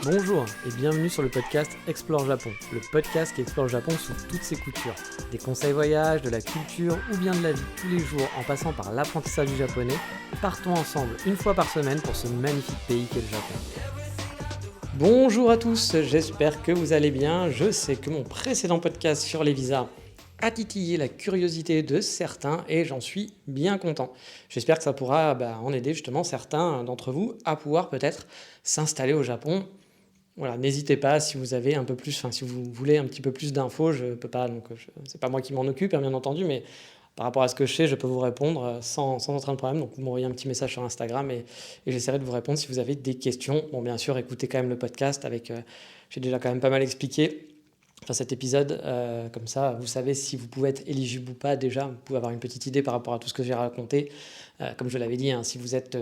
Bonjour et bienvenue sur le podcast Explore Japon, le podcast qui explore le Japon sous toutes ses coutures. Des conseils voyage, de la culture ou bien de la vie tous les jours en passant par l'apprentissage du japonais, partons ensemble une fois par semaine pour ce magnifique pays qu'est le Japon. Bonjour à tous, j'espère que vous allez bien. Je sais que mon précédent podcast sur les visas a titillé la curiosité de certains et j'en suis bien content. J'espère que ça pourra en aider justement certains d'entre vous à pouvoir peut-être s'installer au Japon. Voilà, n'hésitez pas si vous avez un peu plus, si vous voulez un petit peu plus d'infos, je peux pas, c'est pas moi qui m'en occupe, bien entendu, mais par rapport à ce que je sais, je peux vous répondre sans aucun problème. Donc vous m'envoyez un petit message sur Instagram et j'essaierai de vous répondre si vous avez des questions. Bon, bien sûr, écoutez quand même le podcast j'ai déjà quand même pas mal expliqué. Enfin, cet épisode, comme ça, vous savez si vous pouvez être éligible ou pas déjà, vous pouvez avoir une petite idée par rapport à tout ce que j'ai raconté. Comme je l'avais dit, si vous êtes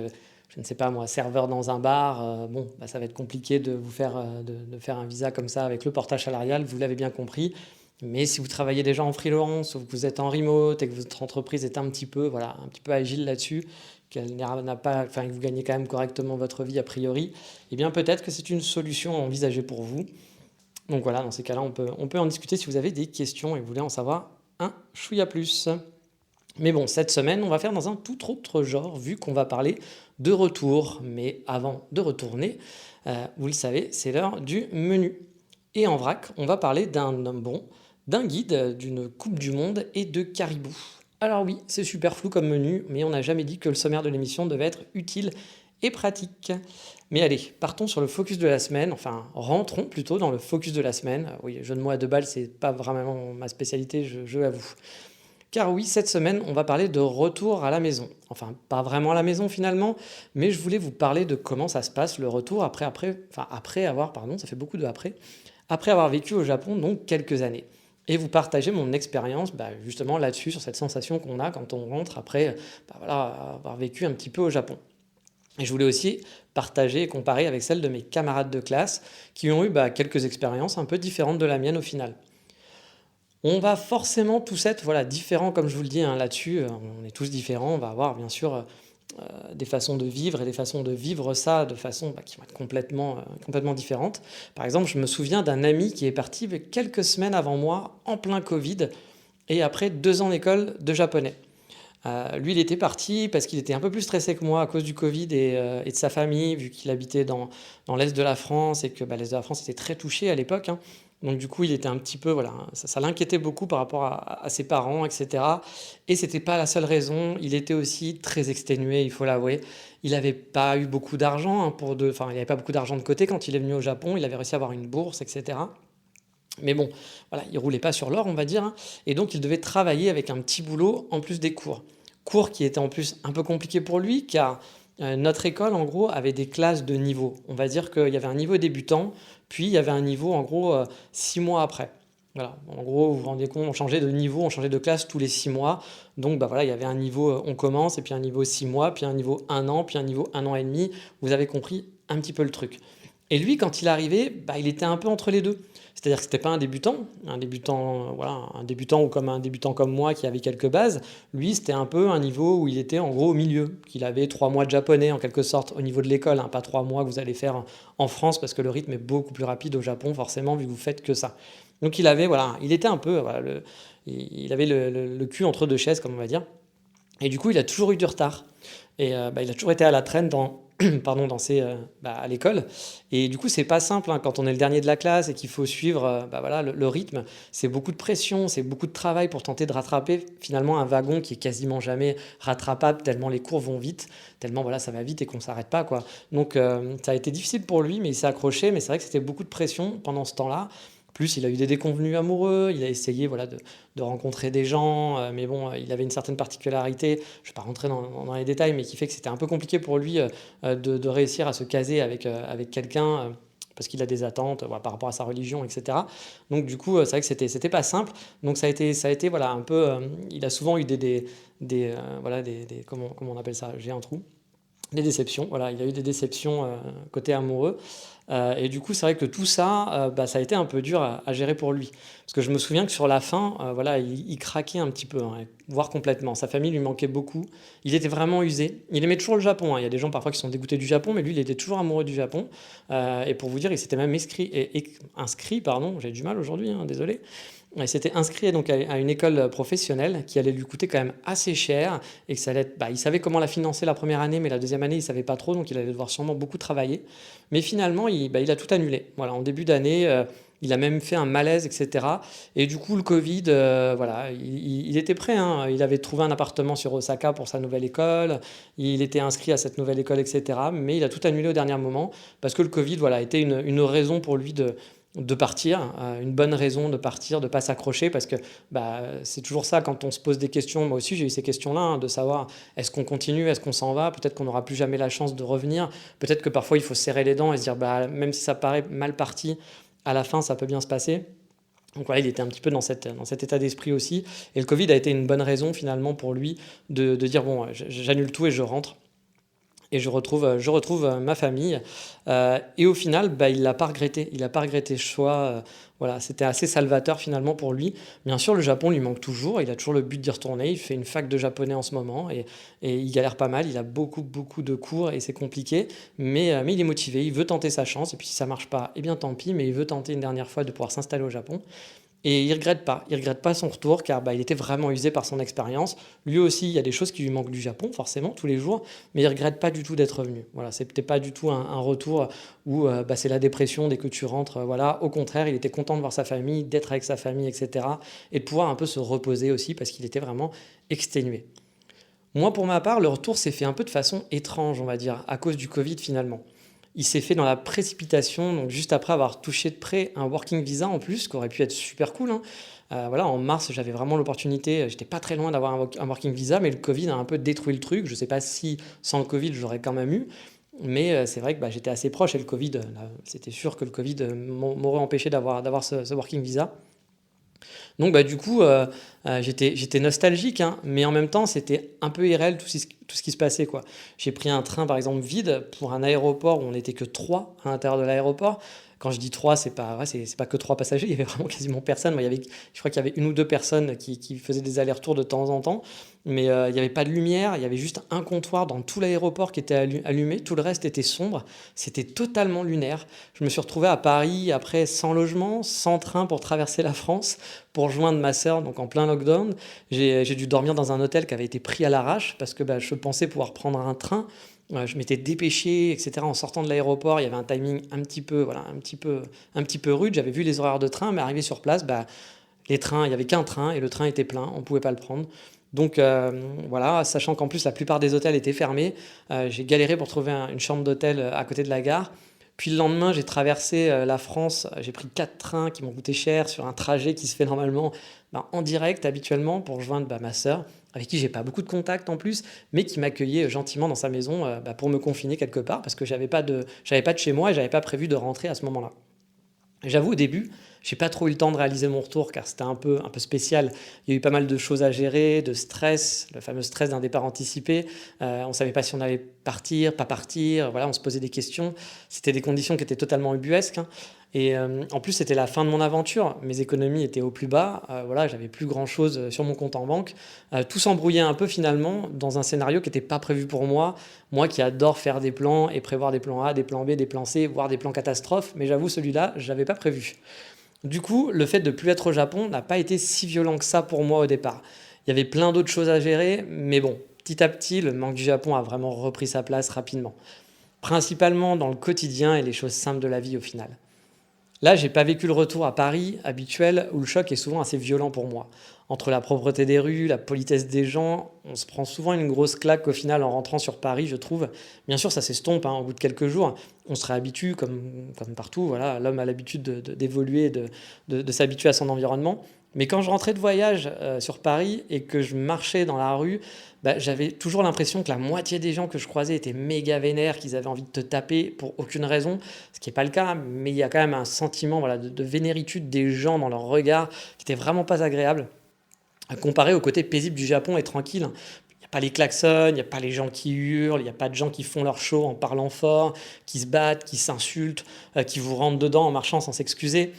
je ne sais pas moi, serveur dans un bar, ça va être compliqué de vous faire, de faire un visa comme ça avec le portage salarial, vous l'avez bien compris. Mais si vous travaillez déjà en freelance ou que vous êtes en remote et que votre entreprise est un petit peu agile là-dessus, qu'elle n'a pas, que vous gagnez quand même correctement votre vie a priori, eh bien peut-être que c'est une solution à envisager pour vous. Donc voilà, dans ces cas-là, on peut en discuter si vous avez des questions et vous voulez en savoir un chouïa plus. Mais bon, cette semaine, on va faire dans un tout autre genre, vu qu'on va parler de retour. Mais avant de retourner, vous le savez, c'est l'heure du menu. Et en vrac, on va parler d'un guide, d'une coupe du monde et de caribou. Alors oui, c'est super flou comme menu, mais on n'a jamais dit que le sommaire de l'émission devait être utile et pratique. Mais allez, partons sur le focus de la semaine, enfin rentrons plutôt dans le focus de la semaine. Oui, jeu de mots à deux balles, c'est pas vraiment ma spécialité, je l'avoue. Car oui, cette semaine, on va parler de retour à la maison. Enfin, pas vraiment à la maison finalement, mais je voulais vous parler de comment ça se passe le retour après avoir, pardon, ça fait beaucoup de après avoir vécu au Japon donc quelques années. Et vous partager mon expérience justement là-dessus, sur cette sensation qu'on a quand on rentre après avoir vécu un petit peu au Japon. Et je voulais aussi partager et comparer avec celle de mes camarades de classe qui ont eu quelques expériences un peu différentes de la mienne au final. On va forcément tous être différents, comme je vous le dis là-dessus, on est tous différents, on va avoir bien sûr des façons de vivre et des façons de vivre ça de façon qui vont être complètement différentes. Par exemple, je me souviens d'un ami qui est parti quelques semaines avant moi, en plein Covid, et après 2 ans d'école de japonais. Lui, il était parti parce qu'il était un peu plus stressé que moi à cause du Covid et de sa famille, vu qu'il habitait dans l'Est de la France et que l'Est de la France était très touché à l'époque. Hein. Donc du coup, il était un petit peu, ça l'inquiétait beaucoup par rapport à ses parents, etc. Et c'était pas la seule raison. Il était aussi très exténué, il faut l'avouer. Il n'avait pas eu beaucoup d'argent il n'avait pas beaucoup d'argent de côté quand il est venu au Japon. Il avait réussi à avoir une bourse, etc. Mais bon, il roulait pas sur l'or, on va dire. Hein. Et donc, il devait travailler avec un petit boulot en plus des cours. Cours qui étaient en plus un peu compliqués pour lui, car notre école, en gros, avait des classes de niveau. On va dire qu'il y avait un niveau débutant, puis il y avait un niveau, en gros, 6 mois après. Voilà. En gros, vous vous rendez compte, on changeait de niveau, on changeait de classe tous les 6 mois. Donc, il y avait un niveau, on commence, et puis un niveau 6 mois, puis un niveau 1 an, puis un niveau 1 an et demi. Vous avez compris un petit peu le truc. Et lui, quand il est arrivé, il était un peu entre les deux. C'est-à-dire que c'était pas un débutant ou comme un débutant comme moi qui avait quelques bases. Lui, c'était un peu un niveau où il était en gros au milieu, qu'il avait 3 mois de japonais en quelque sorte au niveau de l'école, hein, pas 3 mois que vous allez faire en France parce que le rythme est beaucoup plus rapide au Japon forcément vu que vous faites que ça. Donc il était un peu, il avait le cul entre deux chaises comme on va dire. Et du coup, il a toujours eu du retard. Et il a toujours été à la traîne pardon, à l'école. Et du coup, c'est pas simple hein, quand on est le dernier de la classe et qu'il faut suivre le rythme. C'est beaucoup de pression, c'est beaucoup de travail pour tenter de rattraper finalement un wagon qui est quasiment jamais rattrapable tellement les cours vont vite, tellement ça va vite et qu'on s'arrête pas quoi. Donc ça a été difficile pour lui, mais il s'est accroché. Mais c'est vrai que c'était beaucoup de pression pendant ce temps-là. Plus, il a eu des déconvenus amoureux, il a essayé de rencontrer des gens, mais bon, il avait une certaine particularité, je ne vais pas rentrer dans les détails, mais qui fait que c'était un peu compliqué pour lui de réussir à se caser avec quelqu'un, parce qu'il a des attentes par rapport à sa religion, etc. Donc du coup, c'est vrai que c'était pas simple. Donc ça a été un peu, il a souvent eu comment on appelle ça, j'ai un trou. Des déceptions, il a eu des déceptions côté amoureux. Et du coup, c'est vrai que tout ça, ça a été un peu dur à gérer pour lui. Parce que je me souviens que sur la fin, voilà, il craquait un petit peu, hein, voire complètement. Sa famille lui manquait beaucoup. Il était vraiment usé. Il aimait toujours le Japon, hein. Il y a des gens parfois qui sont dégoûtés du Japon, mais lui, il était toujours amoureux du Japon. Et pour vous dire, il s'était même inscrit, pardon, j'ai du mal aujourd'hui, hein, désolé. Il s'était inscrit donc à une école professionnelle qui allait lui coûter quand même assez cher et que ça allait il savait comment la financer la première année, mais la deuxième année, il savait pas trop, donc il allait devoir sûrement beaucoup travailler. Mais finalement, il a tout annulé. Voilà, en début d'année, il a même fait un malaise, etc. Et du coup, le Covid, voilà, il était prêt, hein. Il avait trouvé un appartement sur Osaka pour sa nouvelle école. Il était inscrit à cette nouvelle école, etc. Mais il a tout annulé au dernier moment parce que le Covid, voilà, était une raison pour lui de partir, une bonne raison de partir, de ne pas s'accrocher, parce que c'est toujours ça quand on se pose des questions. Moi aussi, j'ai eu ces questions-là, hein, de savoir est-ce qu'on continue, est-ce qu'on s'en va, peut-être qu'on n'aura plus jamais la chance de revenir, peut-être que parfois il faut serrer les dents et se dire même si ça paraît mal parti, à la fin ça peut bien se passer. Donc voilà, il était un petit peu dans cet état d'esprit aussi. Et le Covid a été une bonne raison finalement pour lui de dire bon, j'annule tout et je rentre. Et je retrouve ma famille. Et au final, il l'a pas regretté. Il n'a pas regretté ce choix. Voilà, c'était assez salvateur finalement pour lui. Bien sûr, le Japon lui manque toujours. Il a toujours le but d'y retourner. Il fait une fac de japonais en ce moment et il galère pas mal. Il a beaucoup, beaucoup de cours et c'est compliqué. Mais il est motivé. Il veut tenter sa chance. Et puis si ça marche pas, eh bien tant pis. Mais il veut tenter une dernière fois de pouvoir s'installer au Japon. Et il regrette pas son retour car il était vraiment usé par son expérience. Lui aussi, il y a des choses qui lui manquent du Japon, forcément, tous les jours, mais il regrette pas du tout d'être revenu. Voilà, c'est peut-être pas du tout un retour où c'est la dépression dès que tu rentres. Voilà, au contraire, il était content de voir sa famille, d'être avec sa famille, etc. Et de pouvoir un peu se reposer aussi parce qu'il était vraiment exténué. Moi, pour ma part, le retour s'est fait un peu de façon étrange, on va dire, à cause du Covid finalement. Il s'est fait dans la précipitation, donc juste après avoir touché de près un working visa en plus, qui aurait pu être super cool, hein. Voilà, en mars, j'avais vraiment l'opportunité, j'étais pas très loin d'avoir un working visa, mais le Covid a un peu détruit le truc. Je sais pas si sans le Covid, j'aurais quand même eu, mais c'est vrai que j'étais assez proche et le Covid, là, c'était sûr que le Covid m'aurait empêché d'avoir ce working visa. Donc du coup, j'étais nostalgique, hein, mais en même temps, c'était un peu irréel tout ce qui se passait, quoi. J'ai pris un train, par exemple, vide pour un aéroport où on n'était que trois à l'intérieur de l'aéroport. Quand je dis trois, c'est pas que trois passagers, il y avait vraiment quasiment personne. Moi, je crois qu'il y avait une ou deux personnes qui faisaient des allers-retours de temps en temps, mais il n'y avait pas de lumière, il y avait juste un comptoir dans tout l'aéroport qui était allumé, tout le reste était sombre, c'était totalement lunaire. Je me suis retrouvé à Paris après sans logement, sans train pour traverser la France, pour rejoindre ma sœur, donc en plein lockdown. J'ai dû dormir dans un hôtel qui avait été pris à l'arrache parce que je pensais pouvoir prendre un train. Je m'étais dépêché, etc. En sortant de l'aéroport, il y avait un timing un petit peu, voilà, un petit peu rude. J'avais vu les horaires de train, mais arrivé sur place, les trains, il n'y avait qu'un train et le train était plein, on ne pouvait pas le prendre. Donc voilà, sachant qu'en plus la plupart des hôtels étaient fermés, j'ai galéré pour trouver une chambre d'hôtel à côté de la gare. Puis le lendemain, j'ai traversé la France, j'ai pris 4 trains qui m'ont coûté cher sur un trajet qui se fait normalement en direct habituellement pour rejoindre ma sœur, avec qui j'ai pas beaucoup de contacts en plus, mais qui m'accueillait gentiment dans sa maison pour me confiner quelque part parce que j'avais pas de chez moi et j'avais pas prévu de rentrer à ce moment-là. J'avoue, au début, j'ai pas trop eu le temps de réaliser mon retour car c'était un peu spécial. Il y a eu pas mal de choses à gérer, de stress, le fameux stress d'un départ anticipé. On savait pas si on allait partir, pas partir. Voilà, on se posait des questions. C'était des conditions qui étaient totalement ubuesques, hein. Et en plus, c'était la fin de mon aventure. Mes économies étaient au plus bas. Voilà, j'avais plus grand-chose sur mon compte en banque. Tout s'embrouillait un peu finalement dans un scénario qui n'était pas prévu pour moi. Moi qui adore faire des plans et prévoir des plans A, des plans B, des plans C, voire des plans catastrophes. Mais j'avoue, celui-là, je l'avais pas prévu. Du coup, le fait de plus être au Japon n'a pas été si violent que ça pour moi au départ. Il y avait plein d'autres choses à gérer, mais bon, petit à petit, le manque du Japon a vraiment repris sa place rapidement. Principalement dans le quotidien et les choses simples de la vie au final. Là, j'ai pas vécu le retour à Paris habituel où le choc est souvent assez violent pour moi. Entre la propreté des rues, la politesse des gens, on se prend souvent une grosse claque au final en rentrant sur Paris, je trouve. Bien sûr, ça s'estompe, hein, au bout de quelques jours. On se réhabitue comme partout. Voilà, l'homme a l'habitude d'évoluer, de s'habituer à son environnement. Mais quand je rentrais de voyage sur Paris et que je marchais dans la rue, j'avais toujours l'impression que la moitié des gens que je croisais étaient méga vénères, qu'ils avaient envie de te taper pour aucune raison, ce qui n'est pas le cas, mais il y a quand même un sentiment, voilà, de vénéritude des gens dans leur regard qui n'était vraiment pas agréable, à comparer au côté paisible du Japon et tranquille. Il a pas les klaxons, il n'y a pas les gens qui hurlent, il n'y a pas de gens qui font leur show en parlant fort, qui se battent, qui s'insultent, qui vous rentrent dedans en marchant sans s'excuser.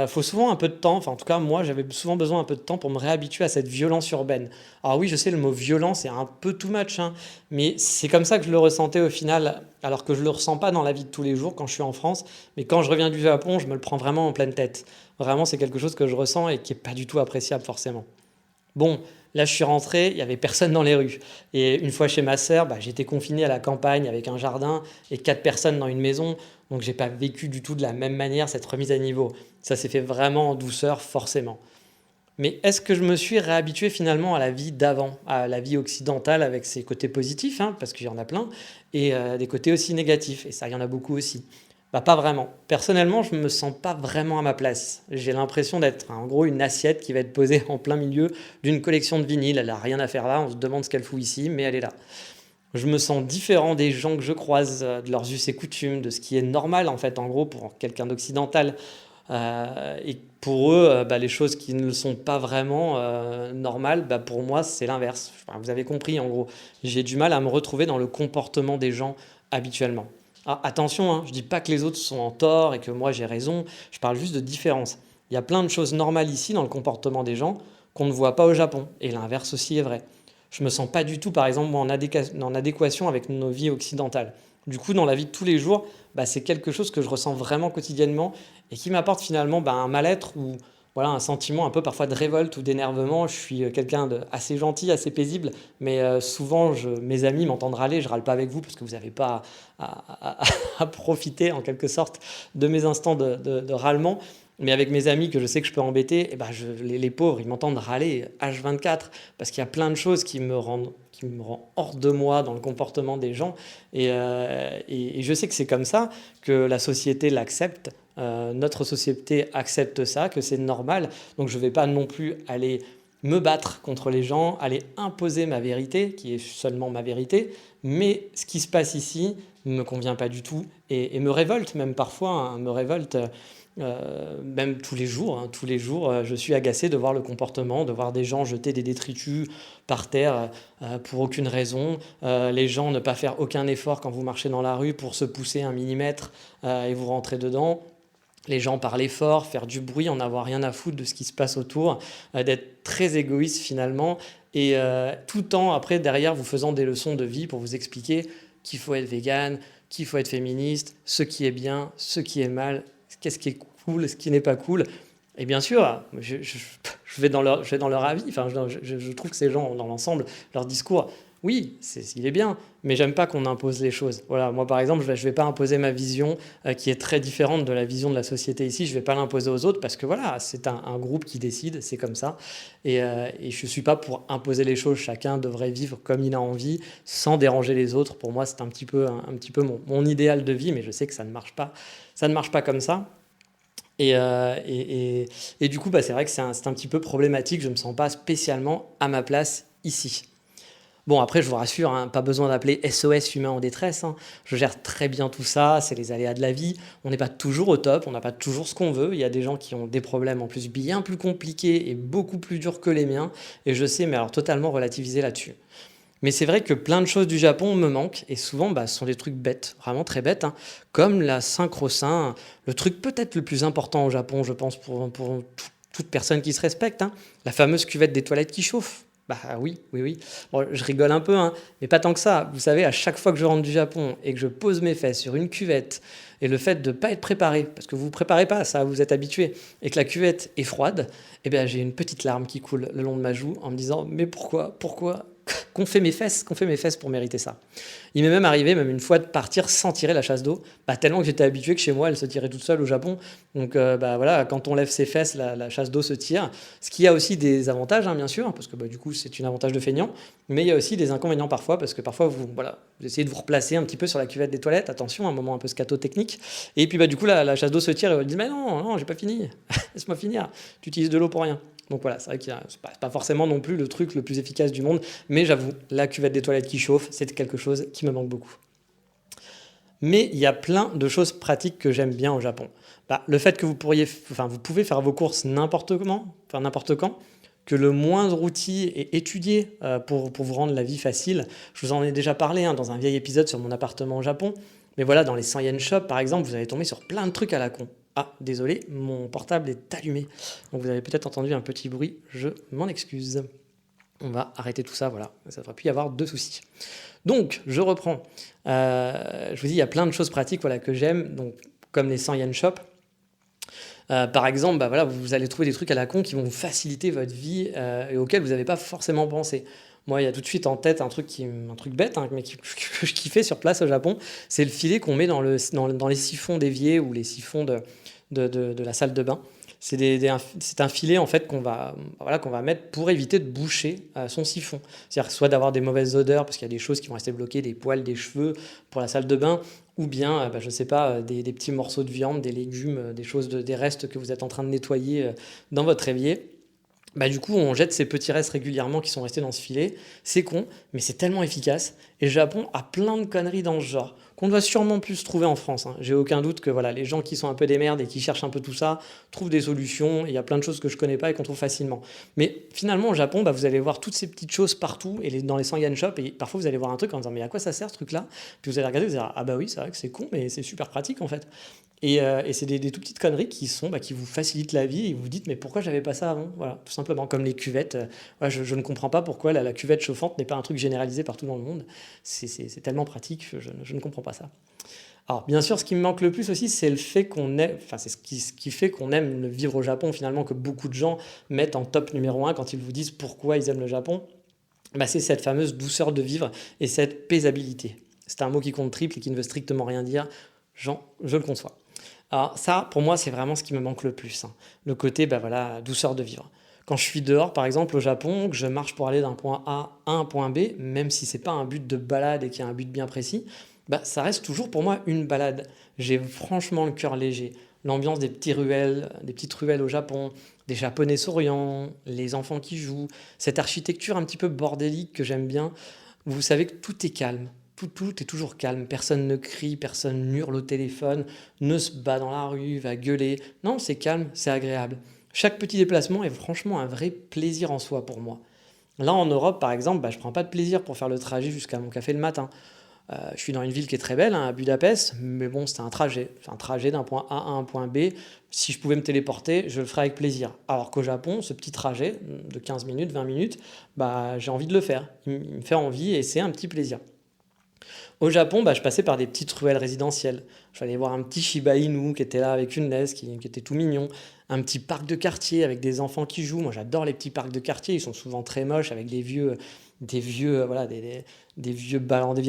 Faut souvent un peu de temps, enfin en tout cas moi j'avais souvent besoin un peu de temps pour me réhabituer à cette violence urbaine. Alors oui, je sais, le mot violent c'est un peu too much, hein, mais c'est comme ça que je le ressentais au final, alors que je le ressens pas dans la vie de tous les jours quand je suis en France, mais quand je reviens du Japon, je me le prends vraiment en pleine tête. Vraiment, c'est quelque chose que je ressens et qui est pas du tout appréciable forcément. Bon, là je suis rentré, il y avait personne dans les rues. Et une fois chez ma sœur, j'étais confiné à la campagne avec un jardin et 4 personnes dans une maison. Donc j'ai pas vécu du tout de la même manière cette remise à niveau. Ça s'est fait vraiment en douceur, forcément. Mais est-ce que je me suis réhabitué finalement à la vie d'avant, à la vie occidentale avec ses côtés positifs, hein, parce qu'il y en a plein, et des côtés aussi négatifs, et ça, il y en a beaucoup aussi. Pas vraiment. Personnellement, je ne me sens pas vraiment à ma place. J'ai l'impression d'être en gros une assiette qui va être posée en plein milieu d'une collection de vinyles. Elle n'a rien à faire là, on se demande ce qu'elle fout ici, mais elle est là. Je me sens différent des gens que je croise, de leurs us et coutumes, de ce qui est normal en fait, en gros, pour quelqu'un d'occidental. Et pour eux, les choses qui ne le sont pas vraiment normales, pour moi, c'est l'inverse. Enfin, vous avez compris, en gros. J'ai du mal à me retrouver dans le comportement des gens habituellement. Ah, attention, hein, je ne dis pas que les autres sont en tort et que moi j'ai raison, je parle juste de différence. Il y a plein de choses normales ici dans le comportement des gens qu'on ne voit pas au Japon, et l'inverse aussi est vrai. Je me sens pas du tout, par exemple, moi, en adéquation avec nos vies occidentales. Du coup, dans la vie de tous les jours, c'est quelque chose que je ressens vraiment quotidiennement et qui m'apporte finalement un mal-être ou voilà, un sentiment un peu parfois de révolte ou d'énervement. Je suis quelqu'un de assez gentil, assez paisible, mais souvent mes amis m'entendent râler. Je râle pas avec vous parce que vous n'avez pas à profiter en quelque sorte de mes instants de râlement. Mais avec mes amis que je sais que je peux embêter, les pauvres, ils m'entendent râler H24 parce qu'il y a plein de choses qui me rendent hors de moi dans le comportement des gens. Et je sais que c'est comme ça, que la société l'accepte. Notre société accepte ça, que c'est normal. Donc je ne vais pas non plus aller me battre contre les gens, aller imposer ma vérité, qui est seulement ma vérité. Mais ce qui se passe ici ne me convient pas du tout et me révolte même parfois, hein, me révolte. Même tous les jours, hein, je suis agacé de voir le comportement, de voir des gens jeter des détritus par terre pour aucune raison, les gens ne pas faire aucun effort quand vous marchez dans la rue pour se pousser 1 millimètre et vous rentrez dedans. Les gens parler fort, faire du bruit, en avoir rien à foutre de ce qui se passe autour, d'être très égoïste finalement, et tout le temps après derrière vous faisant des leçons de vie pour vous expliquer qu'il faut être vegan, qu'il faut être féministe, ce qui est bien, ce qui est mal, qu'est-ce qui est cool, ce qui n'est pas cool. Et bien sûr, je vais dans leur avis, enfin, je trouve que ces gens, dans l'ensemble, leur discours, oui, il est bien, mais j'aime pas qu'on impose les choses. Voilà, moi par exemple, je vais pas imposer ma vision qui est très différente de la vision de la société ici, je vais pas l'imposer aux autres parce que voilà, c'est un groupe qui décide, c'est comme ça. Et je suis pas pour imposer les choses, chacun devrait vivre comme il a envie, sans déranger les autres. Pour moi, c'est un petit peu mon idéal de vie, mais je sais que ça ne marche pas comme ça. Et du coup, c'est vrai que c'est un petit peu problématique, je ne me sens pas spécialement à ma place ici. Bon, après, je vous rassure, hein, pas besoin d'appeler SOS humain en détresse. Hein. Je gère très bien tout ça, c'est les aléas de la vie. On n'est pas toujours au top, on n'a pas toujours ce qu'on veut. Il y a des gens qui ont des problèmes en plus bien plus compliqués et beaucoup plus durs que les miens. Et je sais, mais alors totalement relativiser là-dessus. Mais c'est vrai que plein de choses du Japon me manquent et souvent ce sont des trucs bêtes, vraiment très bêtes, hein, comme la Saint-Crocin, le truc peut-être le plus important au Japon, je pense, pour toute personne qui se respecte, hein, la fameuse cuvette des toilettes qui chauffe. Oui. Bon, je rigole un peu, hein, mais pas tant que ça. Vous savez, à chaque fois que je rentre du Japon et que je pose mes fesses sur une cuvette, et le fait de ne pas être préparé, parce que vous ne vous préparez pas à ça, vous êtes habitué, et que la cuvette est froide, j'ai une petite larme qui coule le long de ma joue en me disant « Mais pourquoi qu'on fait mes fesses pour mériter ça ?» Il m'est même arrivé, même une fois, de partir sans tirer la chasse d'eau, tellement que j'étais habitué que chez moi, elle se tirait toute seule au Japon. Donc voilà, quand on lève ses fesses, la chasse d'eau se tire. Ce qui a aussi des avantages, hein, bien sûr, parce que du coup, c'est un avantage de feignant, mais il y a aussi des inconvénients parfois, parce que parfois, vous essayez de vous replacer un petit peu sur la cuvette des toilettes, attention, un moment un peu scatotechnique, et puis du coup, la chasse d'eau se tire, et vous dites « Mais non, j'ai pas fini, laisse-moi finir, tu utilises de l'eau pour rien ». Donc voilà, c'est vrai que c'est pas forcément non plus le truc le plus efficace du monde, mais j'avoue, la cuvette des toilettes qui chauffe, c'est quelque chose qui me manque beaucoup. Mais il y a plein de choses pratiques que j'aime bien au Japon. Le fait que vous pouvez faire vos courses n'importe quand, que le moindre outil est étudié pour vous rendre la vie facile. Je vous en ai déjà parlé dans un vieil épisode sur mon appartement au Japon. Mais voilà, dans les 100 yen shop, par exemple, vous allez tomber sur plein de trucs à la con. Ah, désolé, mon portable est allumé. Donc vous avez peut-être entendu un petit bruit, je m'en excuse. On va arrêter tout ça, voilà, ça ne devrait plus y avoir de soucis. Donc, je reprends. Je vous dis, il y a plein de choses pratiques voilà, que j'aime, donc, comme les 100 yen shop. Par exemple, voilà, vous allez trouver des trucs à la con qui vont vous faciliter votre vie et auxquels vous n'avez pas forcément pensé. Moi, il y a tout de suite en tête un truc bête, mais que je kiffais sur place au Japon, c'est le filet qu'on met dans les siphons d'évier ou les siphons de la salle de bain. C'est un filet en fait qu'on va mettre pour éviter de boucher son siphon. C'est-à-dire soit d'avoir des mauvaises odeurs parce qu'il y a des choses qui vont rester bloquées, des poils, des cheveux pour la salle de bain, ou bien, je ne sais pas, des petits morceaux de viande, des légumes, des restes que vous êtes en train de nettoyer dans votre évier. Du coup, on jette ces petits restes régulièrement qui sont restés dans ce filet. C'est con, mais c'est tellement efficace. Et le Japon a plein de conneries dans ce genre, qu'on doit sûrement plus trouver en France. J'ai aucun doute que voilà, les gens qui sont un peu des merdes et qui cherchent un peu tout ça trouvent des solutions. Il y a plein de choses que je connais pas et qu'on trouve facilement. Mais finalement, au Japon, vous allez voir toutes ces petites choses partout et dans les 100 yen shop. Et parfois, vous allez voir un truc en disant, mais à quoi ça sert ce truc-là? Puis vous allez regarder, vous allez dire, ah bah oui, c'est vrai que c'est con, mais c'est super pratique en fait. Et c'est des tout petites conneries qui vous facilitent la vie et vous vous dites mais pourquoi j'avais pas ça avant, voilà, tout simplement comme les cuvettes. Je ne comprends pas pourquoi la cuvette chauffante n'est pas un truc généralisé partout dans le monde. C'est tellement pratique, je ne comprends pas ça. Alors bien sûr, ce qui me manque le plus aussi, c'est le fait qu'on aime, c'est ce qui fait qu'on aime le vivre au Japon finalement, que beaucoup de gens mettent en top numéro 1 quand ils vous disent pourquoi ils aiment le Japon. C'est cette fameuse douceur de vivre et cette paisabilité. C'est un mot qui compte triple et qui ne veut strictement rien dire. Je le conçois. Alors ça, pour moi, c'est vraiment ce qui me manque le plus. Le côté, douceur de vivre. Quand je suis dehors, par exemple, au Japon, que je marche pour aller d'un point A à un point B, même si c'est pas un but de balade et qu'il y a un but bien précis, ça reste toujours pour moi une balade. J'ai franchement le cœur léger. L'ambiance des petites ruelles au Japon, des Japonais souriants, les enfants qui jouent, cette architecture un petit peu bordélique que j'aime bien. Vous savez que tout est calme. Tout est toujours calme, personne ne crie, personne hurle au téléphone, ne se bat dans la rue, va gueuler. Non, c'est calme, c'est agréable. Chaque petit déplacement est franchement un vrai plaisir en soi pour moi. Là, en Europe, par exemple, je ne prends pas de plaisir pour faire le trajet jusqu'à mon café le matin. Je suis dans une ville qui est très belle, à Budapest, mais bon, c'est un trajet d'un point A à un point B. Si je pouvais me téléporter, je le ferais avec plaisir. Alors qu'au Japon, ce petit trajet de 15 minutes, 20 minutes, j'ai envie de le faire. Il me fait envie et c'est un petit plaisir. Au Japon, je passais par des petites ruelles résidentielles. Je allais voir un petit Shiba Inu qui était là avec une laisse, qui était tout mignon. Un petit parc de quartier avec des enfants qui jouent. Moi, j'adore les petits parcs de quartier. Ils sont souvent très moches avec des vieilles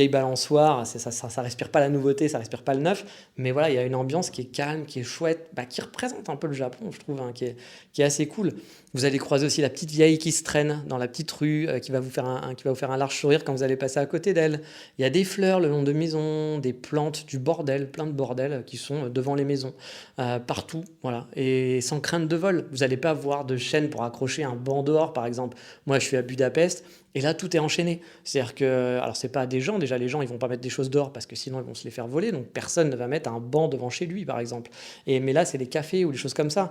balançoires. Ça respire pas la nouveauté, ça respire pas le neuf. Mais voilà, il y a une ambiance qui est calme, qui est chouette, qui représente un peu le Japon, je trouve, qui est assez cool. Vous allez croiser aussi la petite vieille qui se traîne dans la petite rue, qui va vous faire un large sourire quand vous allez passer à côté d'elle. Il y a des fleurs le long de maisons, des plantes, du bordel, plein de bordel qui sont devant les maisons, partout, voilà. Et sans crainte de vol. Vous n'allez pas voir de chaîne pour accrocher un banc dehors, par exemple. Moi, je suis à Budapest. Et là, tout est enchaîné. C'est-à-dire que, alors c'est pas des gens, déjà les gens, ils vont pas mettre des choses dehors parce que sinon ils vont se les faire voler. Donc personne ne va mettre un banc devant chez lui, par exemple. Mais là, c'est les cafés ou les choses comme ça.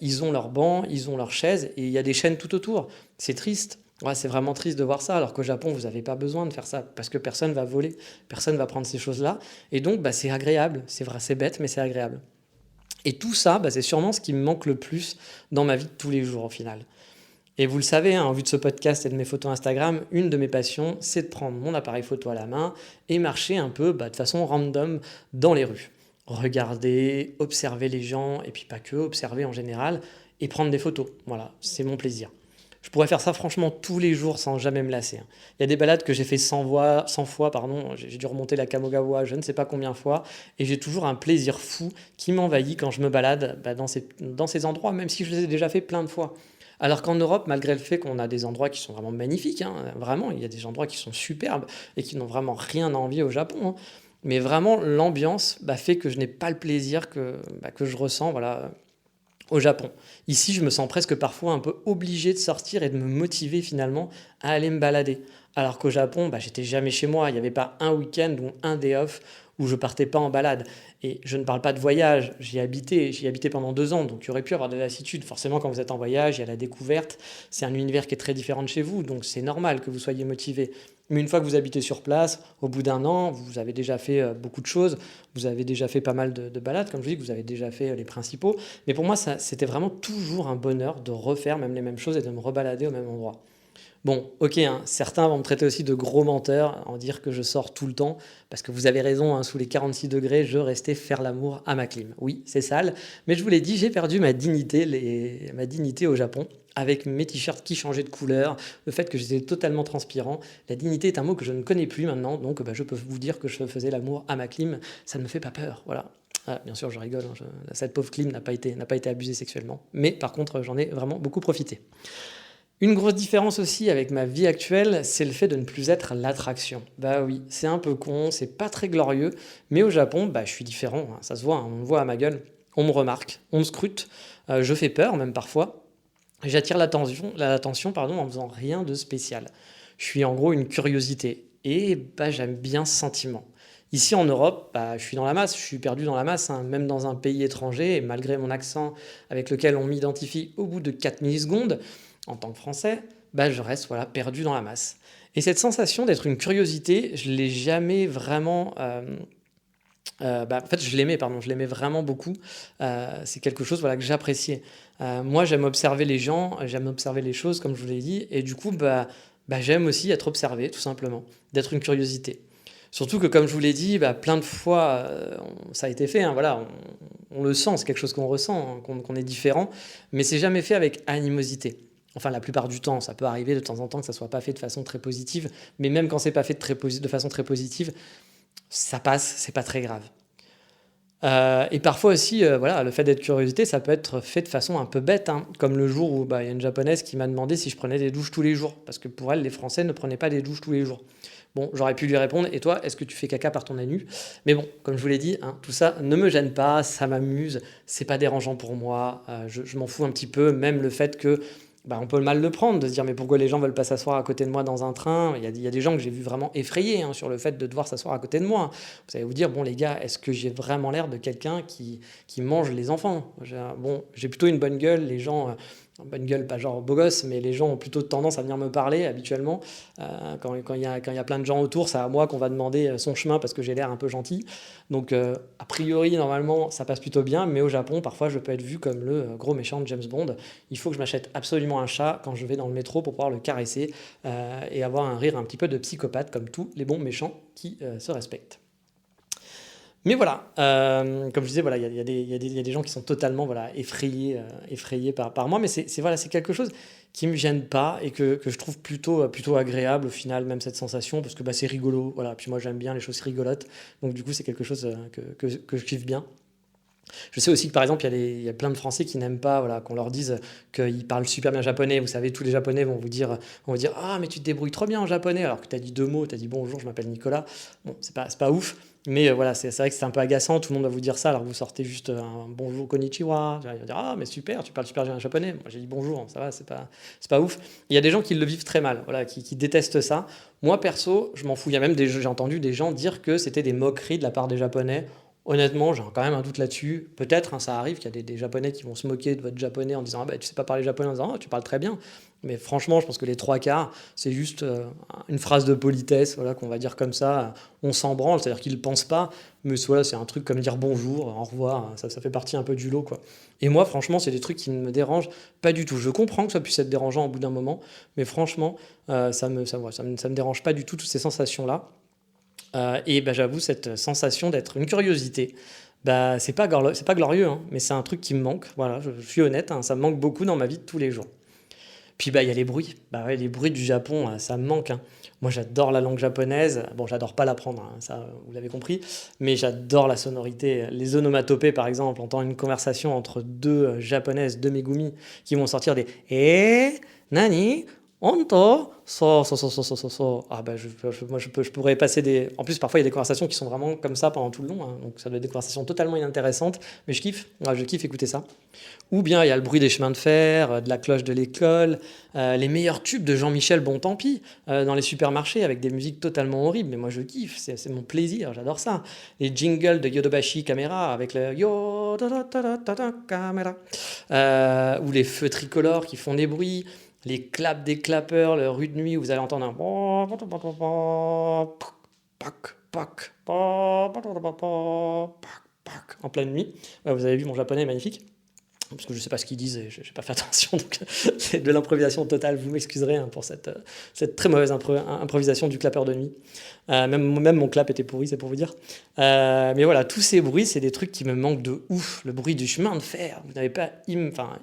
Ils ont leur banc, ils ont leurs chaises et il y a des chaînes tout autour. C'est triste. Ouais, c'est vraiment triste de voir ça, alors qu'au Japon, vous n'avez pas besoin de faire ça parce que personne va voler, personne va prendre ces choses-là. Et donc, c'est agréable. C'est vrai, c'est bête, mais c'est agréable. Et tout ça, c'est sûrement ce qui me manque le plus dans ma vie de tous les jours au final. Et vous le savez, en vue de ce podcast et de mes photos Instagram, une de mes passions, c'est de prendre mon appareil photo à la main et marcher un peu de façon random dans les rues. Regarder, observer les gens, et puis pas que, observer en général, et prendre des photos. Voilà, c'est mon plaisir. Je pourrais faire ça franchement tous les jours sans jamais me lasser. Il y a des balades que j'ai fait 100 fois, j'ai dû remonter la Kamogawa je ne sais pas combien de fois, et j'ai toujours un plaisir fou qui m'envahit quand je me balade dans ces endroits, même si je les ai déjà fait plein de fois. Alors qu'en Europe, malgré le fait qu'on a des endroits qui sont vraiment magnifiques, vraiment, il y a des endroits qui sont superbes et qui n'ont vraiment rien à envier au Japon, mais vraiment l'ambiance fait que je n'ai pas le plaisir que je ressens au Japon. Ici, je me sens presque parfois un peu obligé de sortir et de me motiver finalement à aller me balader. Alors qu'au Japon, j'étais jamais chez moi, il n'y avait pas un week-end ou un day off où je partais pas en balade. Et je ne parle pas de voyage, j'y ai habité pendant 2 ans, donc il y aurait pu avoir de la lassitude. Forcément, quand vous êtes en voyage, il y a la découverte, c'est un univers qui est très différent de chez vous, donc c'est normal que vous soyez motivé. Mais une fois que vous habitez sur place, au bout d'un an, vous avez déjà fait beaucoup de choses, vous avez déjà fait pas mal de balades, comme je dis, vous avez déjà fait les principaux. Mais pour moi, c'était vraiment toujours un bonheur de refaire même les mêmes choses et de me rebalader au même endroit. Bon, ok, hein, certains vont me traiter aussi de gros menteur, en dire que je sors tout le temps, parce que vous avez raison, hein, sous les 46 degrés, je restais faire l'amour à ma clim. Oui, c'est sale, mais je vous l'ai dit, j'ai perdu ma dignité, ma dignité au Japon, avec mes t-shirts qui changeaient de couleur, le fait que j'étais totalement transpirant. La dignité est un mot que je ne connais plus maintenant, donc je peux vous dire que je faisais l'amour à ma clim, ça ne me fait pas peur, voilà. Ah, bien sûr, je rigole, hein, cette pauvre clim n'a pas été abusée sexuellement, mais par contre, j'en ai vraiment beaucoup profité. Une grosse différence aussi avec ma vie actuelle, c'est le fait de ne plus être l'attraction. Bah oui, c'est un peu con, c'est pas très glorieux, mais au Japon, bah je suis différent, hein, ça se voit, hein, on me voit à ma gueule, on me remarque, on me scrute, je fais peur même parfois, j'attire l'attention pardon, en faisant rien de spécial. Je suis en gros une curiosité, et bah j'aime bien ce sentiment. Ici en Europe, bah, je suis dans la masse, je suis perdu dans la masse, hein, même dans un pays étranger, et malgré mon accent avec lequel on m'identifie au bout de 4 millisecondes, en tant que Français, bah, je reste voilà, perdu dans la masse. Et cette sensation d'être une curiosité, je l'ai jamais vraiment... en fait, je l'aimais vraiment beaucoup. C'est quelque chose voilà, que j'appréciais. Moi, j'aime observer les gens, j'aime observer les choses, comme je vous l'ai dit, et du coup, j'aime aussi être observé, tout simplement, d'être une curiosité. Surtout que, comme je vous l'ai dit, plein de fois, ça a été fait, hein, voilà, on le sent, c'est quelque chose qu'on ressent, hein, qu'on est différent, mais c'est jamais fait avec animosité. Enfin, la plupart du temps, ça peut arriver de temps en temps que ça soit pas fait de façon très positive, mais même quand c'est pas fait de façon très positive, ça passe, c'est pas très grave. Et parfois aussi, voilà, le fait d'être curiosité, ça peut être fait de façon un peu bête, hein, comme le jour où il y a une japonaise qui m'a demandé si je prenais des douches tous les jours, parce que pour elle, les Français ne prenaient pas des douches tous les jours. Bon, j'aurais pu lui répondre, et toi, est-ce que tu fais caca par ton anus? Mais bon, comme je vous l'ai dit, hein, tout ça ne me gêne pas, ça m'amuse, c'est pas dérangeant pour moi, je m'en fous un petit peu, même le fait que on peut mal le prendre, de se dire mais pourquoi les gens veulent pas s'asseoir à côté de moi dans un train. Il y a des gens que j'ai vu vraiment effrayés, hein, sur le fait de devoir s'asseoir à côté de moi. Vous allez vous dire, bon les gars, est-ce que j'ai vraiment l'air de quelqu'un qui mange les enfants? Bon, j'ai plutôt une bonne gueule, les gens... bonne gueule, pas genre beau gosse, mais les gens ont plutôt tendance à venir me parler habituellement. Quand il y a plein de gens autour, c'est à moi qu'on va demander son chemin parce que j'ai l'air un peu gentil. Donc, a priori, normalement, ça passe plutôt bien, mais au Japon, parfois, je peux être vu comme le gros méchant de James Bond. Il faut que je m'achète absolument un chat quand je vais dans le métro pour pouvoir le caresser et avoir un rire un petit peu de psychopathe, comme tous les bons méchants qui se respectent. Mais voilà, comme je disais, voilà, il y a des gens qui sont totalement voilà, effrayés par moi, mais voilà, c'est quelque chose qui me gêne pas et que je trouve plutôt agréable au final, même cette sensation, parce que c'est rigolo, voilà, puis moi j'aime bien les choses rigolotes, donc du coup c'est quelque chose que je kiffe bien. Je sais aussi que par exemple, il y a plein de Français qui n'aiment pas voilà, qu'on leur dise qu'ils parlent super bien japonais. Vous savez, tous les Japonais vont vous dire ah, mais tu te débrouilles trop bien en japonais, alors que tu as dit 2 mots, tu as dit bonjour, je m'appelle Nicolas. Bon, c'est pas ouf, mais voilà, c'est vrai que c'est un peu agaçant. Tout le monde va vous dire ça, alors que vous sortez juste un bonjour, konnichiwa. Ils vont dire ah, mais super, tu parles super bien japonais. Moi, j'ai dit bonjour, ça va, c'est pas ouf. Il y a des gens qui le vivent très mal, voilà, qui détestent ça. Moi, perso, je m'en fous. Il y a même j'ai entendu des gens dire que c'était des moqueries de la part des Japonais. Honnêtement, j'ai quand même un doute là-dessus. Peut-être, hein, ça arrive qu'il y a des Japonais qui vont se moquer de votre japonais en disant ah tu sais pas parler japonais, en disant ah tu parles très bien. Mais franchement, je pense que les 3 quarts, c'est juste une phrase de politesse, voilà, qu'on va dire comme ça. On s'en branle, c'est-à-dire qu'ils ne pensent pas, mais voilà, c'est un truc comme dire bonjour, au revoir, ça fait partie un peu du lot, quoi. Et moi, franchement, c'est des trucs qui ne me dérangent pas du tout. Je comprends que ça puisse être dérangeant au bout d'un moment, mais franchement, ça me dérange pas du tout, toutes ces sensations-là. Et j'avoue, cette sensation d'être une curiosité, c'est pas glorieux, hein, mais c'est un truc qui me manque. Voilà, je suis honnête, hein, ça me manque beaucoup dans ma vie de tous les jours. Puis il y a les bruits. Ouais, les bruits du Japon, ça me manque, hein. Moi, j'adore la langue japonaise. Bon, j'adore pas l'apprendre, hein, ça, vous l'avez compris, mais j'adore la sonorité. Les onomatopées, par exemple, entendre une conversation entre deux japonaises, deux Megumi, qui vont sortir des nani Honto, Ah bah moi je pourrais passer des. En plus parfois il y a des conversations qui sont vraiment comme ça pendant tout le long, hein, donc ça doit être des conversations totalement inintéressantes, mais je kiffe. Ouais, je kiffe écouter ça. Ou bien il y a le bruit des chemins de fer, de la cloche de l'école, les meilleurs tubes de Jean-Michel Bontempi dans les supermarchés avec des musiques totalement horribles, mais moi je kiffe, c'est mon plaisir, j'adore ça. Les jingles de Yodobashi Camera avec le Yo da da da da da da Camera, ou les feux tricolores qui font des bruits, les claps des clappeurs, le rue de nuit où vous allez entendre un en pleine nuit. Ouais, vous avez vu, mon japonais est magnifique parce que je ne sais pas ce qu'ils disent et je n'ai pas fait attention, donc c'est de l'improvisation totale, vous m'excuserez hein, pour cette très mauvaise improvisation du clapeur de nuit. Même mon clap était pourri, c'est pour vous dire. Mais voilà, tous ces bruits, c'est des trucs qui me manquent de ouf. Le bruit du chemin de fer, vous n'avez pas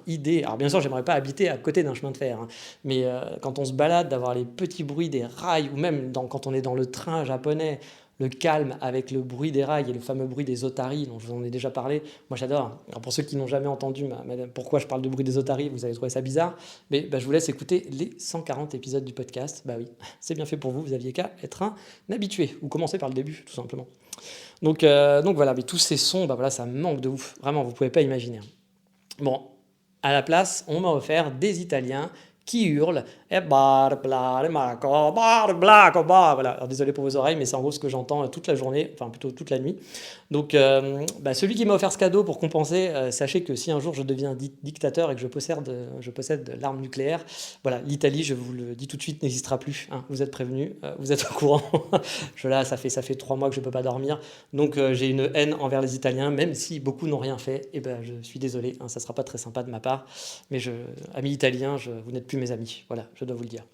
idée. Alors bien sûr, j'aimerais pas habiter à côté d'un chemin de fer, hein, mais quand on se balade, d'avoir les petits bruits des rails, ou même quand on est dans le train japonais, le calme avec le bruit des rails et le fameux bruit des otaries dont je vous en ai déjà parlé, moi j'adore. Alors pour ceux qui n'ont jamais entendu pourquoi je parle de bruit des otaries, vous allez trouver ça bizarre, mais bah, je vous laisse écouter les 140 épisodes du podcast. Bah oui, c'est bien fait pour vous, vous aviez qu'à être un habitué, ou commencer par le début tout simplement. Donc voilà, mais tous ces sons, bah voilà, ça me manque de ouf, vraiment, vous pouvez pas imaginer. Bon, à la place, on m'a offert des Italiens qui hurlent voilà. Alors, désolé pour vos oreilles, mais c'est en gros ce que j'entends toute la journée, enfin plutôt toute la nuit. Donc, celui qui m'a offert ce cadeau pour compenser, sachez que si un jour je deviens dictateur et que je possède l'arme nucléaire, voilà, l'Italie, je vous le dis tout de suite, n'existera plus. Hein, vous êtes prévenus, vous êtes au courant. Ça fait 3 mois que je ne peux pas dormir, donc j'ai une haine envers les Italiens, même si beaucoup n'ont rien fait. Et ben, je suis désolé, hein, ça ne sera pas très sympa de ma part, mais amis italiens, vous n'êtes plus mes amis. Voilà, je dois vous le dire.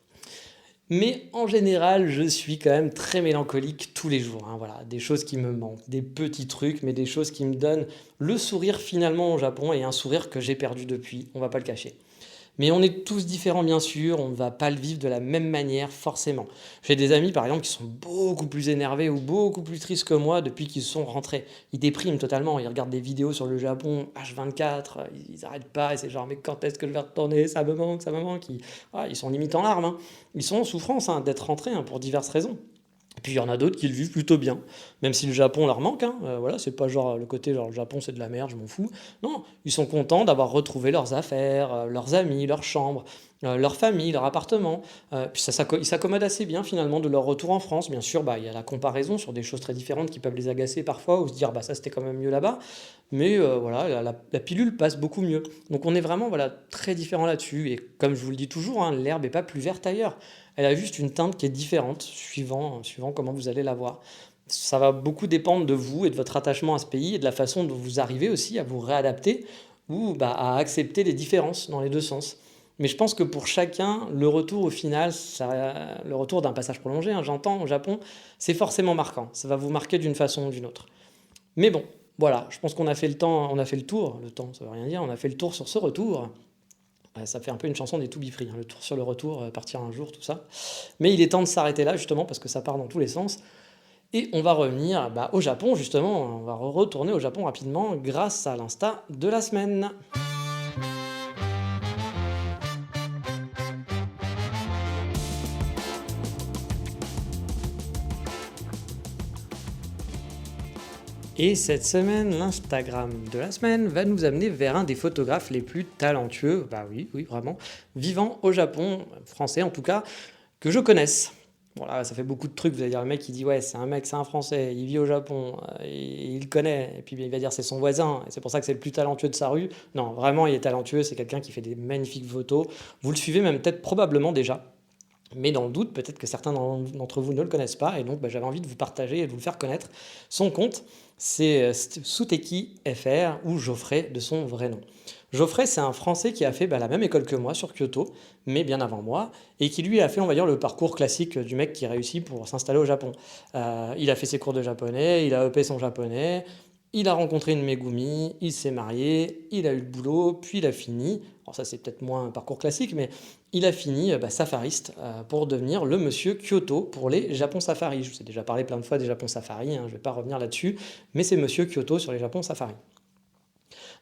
Mais en général, je suis quand même très mélancolique tous les jours. Hein, voilà, des choses qui me manquent, des petits trucs, mais des choses qui me donnent le sourire finalement au Japon et un sourire que j'ai perdu depuis, on va pas le cacher. Mais on est tous différents bien sûr, on ne va pas le vivre de la même manière forcément. J'ai des amis par exemple qui sont beaucoup plus énervés ou beaucoup plus tristes que moi depuis qu'ils sont rentrés. Ils dépriment totalement, ils regardent des vidéos sur le Japon H24, ils n'arrêtent pas et c'est genre mais quand est-ce que je vais retourner, ça me manque, ça me manque. Ils sont limite en larmes, hein. Ils sont en souffrance hein, d'être rentrés hein, pour diverses raisons. Et puis il y en a d'autres qui le vivent plutôt bien, même si le Japon leur manque, hein, voilà, c'est pas genre le côté genre le Japon c'est de la merde, je m'en fous. Non, ils sont contents d'avoir retrouvé leurs affaires, leurs amis, leur chambre, leur famille, leur appartement. Puis ils s'accommodent assez bien finalement de leur retour en France. Bien sûr, bah, il y a la comparaison sur des choses très différentes qui peuvent les agacer parfois, ou se dire bah ça c'était quand même mieux là-bas. Mais voilà, la pilule passe beaucoup mieux. Donc on est vraiment voilà, très différents là-dessus. Et comme je vous le dis toujours, hein, l'herbe n'est pas plus verte ailleurs. Elle a juste une teinte qui est différente suivant comment vous allez la voir. Ça va beaucoup dépendre de vous et de votre attachement à ce pays et de la façon dont vous arrivez aussi à vous réadapter ou bah, à accepter les différences dans les deux sens. Mais je pense que pour chacun, le retour au final, le retour d'un passage prolongé, hein, j'entends au Japon, c'est forcément marquant. Ça va vous marquer d'une façon ou d'une autre. Mais bon, voilà, je pense qu'on a fait le tour, le temps ça veut rien dire, on a fait le tour sur ce retour. Ça fait un peu une chanson des To Be Free, hein, le tour sur le retour, partir un jour, tout ça. Mais il est temps de s'arrêter là, justement, parce que ça part dans tous les sens. Et on va revenir au Japon, justement. On va retourner au Japon rapidement grâce à l'insta de la semaine. Et cette semaine, l'Instagram de la semaine va nous amener vers un des photographes les plus talentueux, bah oui, vraiment, vivant au Japon, français en tout cas, que je connaisse. Bon là, ça fait beaucoup de trucs, vous allez dire le mec qui dit ouais c'est un mec, c'est un français, il vit au Japon, et il le connaît, et puis il va dire c'est son voisin, et c'est pour ça que c'est le plus talentueux de sa rue. Non, vraiment il est talentueux, c'est quelqu'un qui fait des magnifiques photos, vous le suivez même peut-être probablement déjà. Mais dans le doute, peut-être que certains d'entre vous ne le connaissent pas, et donc j'avais envie de vous partager et de vous le faire connaître. Son compte, c'est Suteki FR, ou Geoffrey de son vrai nom. Geoffrey, c'est un Français qui a fait la même école que moi sur Kyoto, mais bien avant moi, et qui lui a fait, on va dire, le parcours classique du mec qui réussit pour s'installer au Japon. Il a fait ses cours de japonais, il a EP son japonais, il a rencontré une Megumi, il s'est marié, il a eu le boulot, puis il a fini. Alors ça c'est peut-être moins un parcours classique, mais il a fini safariste pour devenir le monsieur Kyoto pour les Japon Safari. Je vous ai déjà parlé plein de fois des Japon Safari, hein, je ne vais pas revenir là-dessus, mais c'est monsieur Kyoto sur les Japon Safari.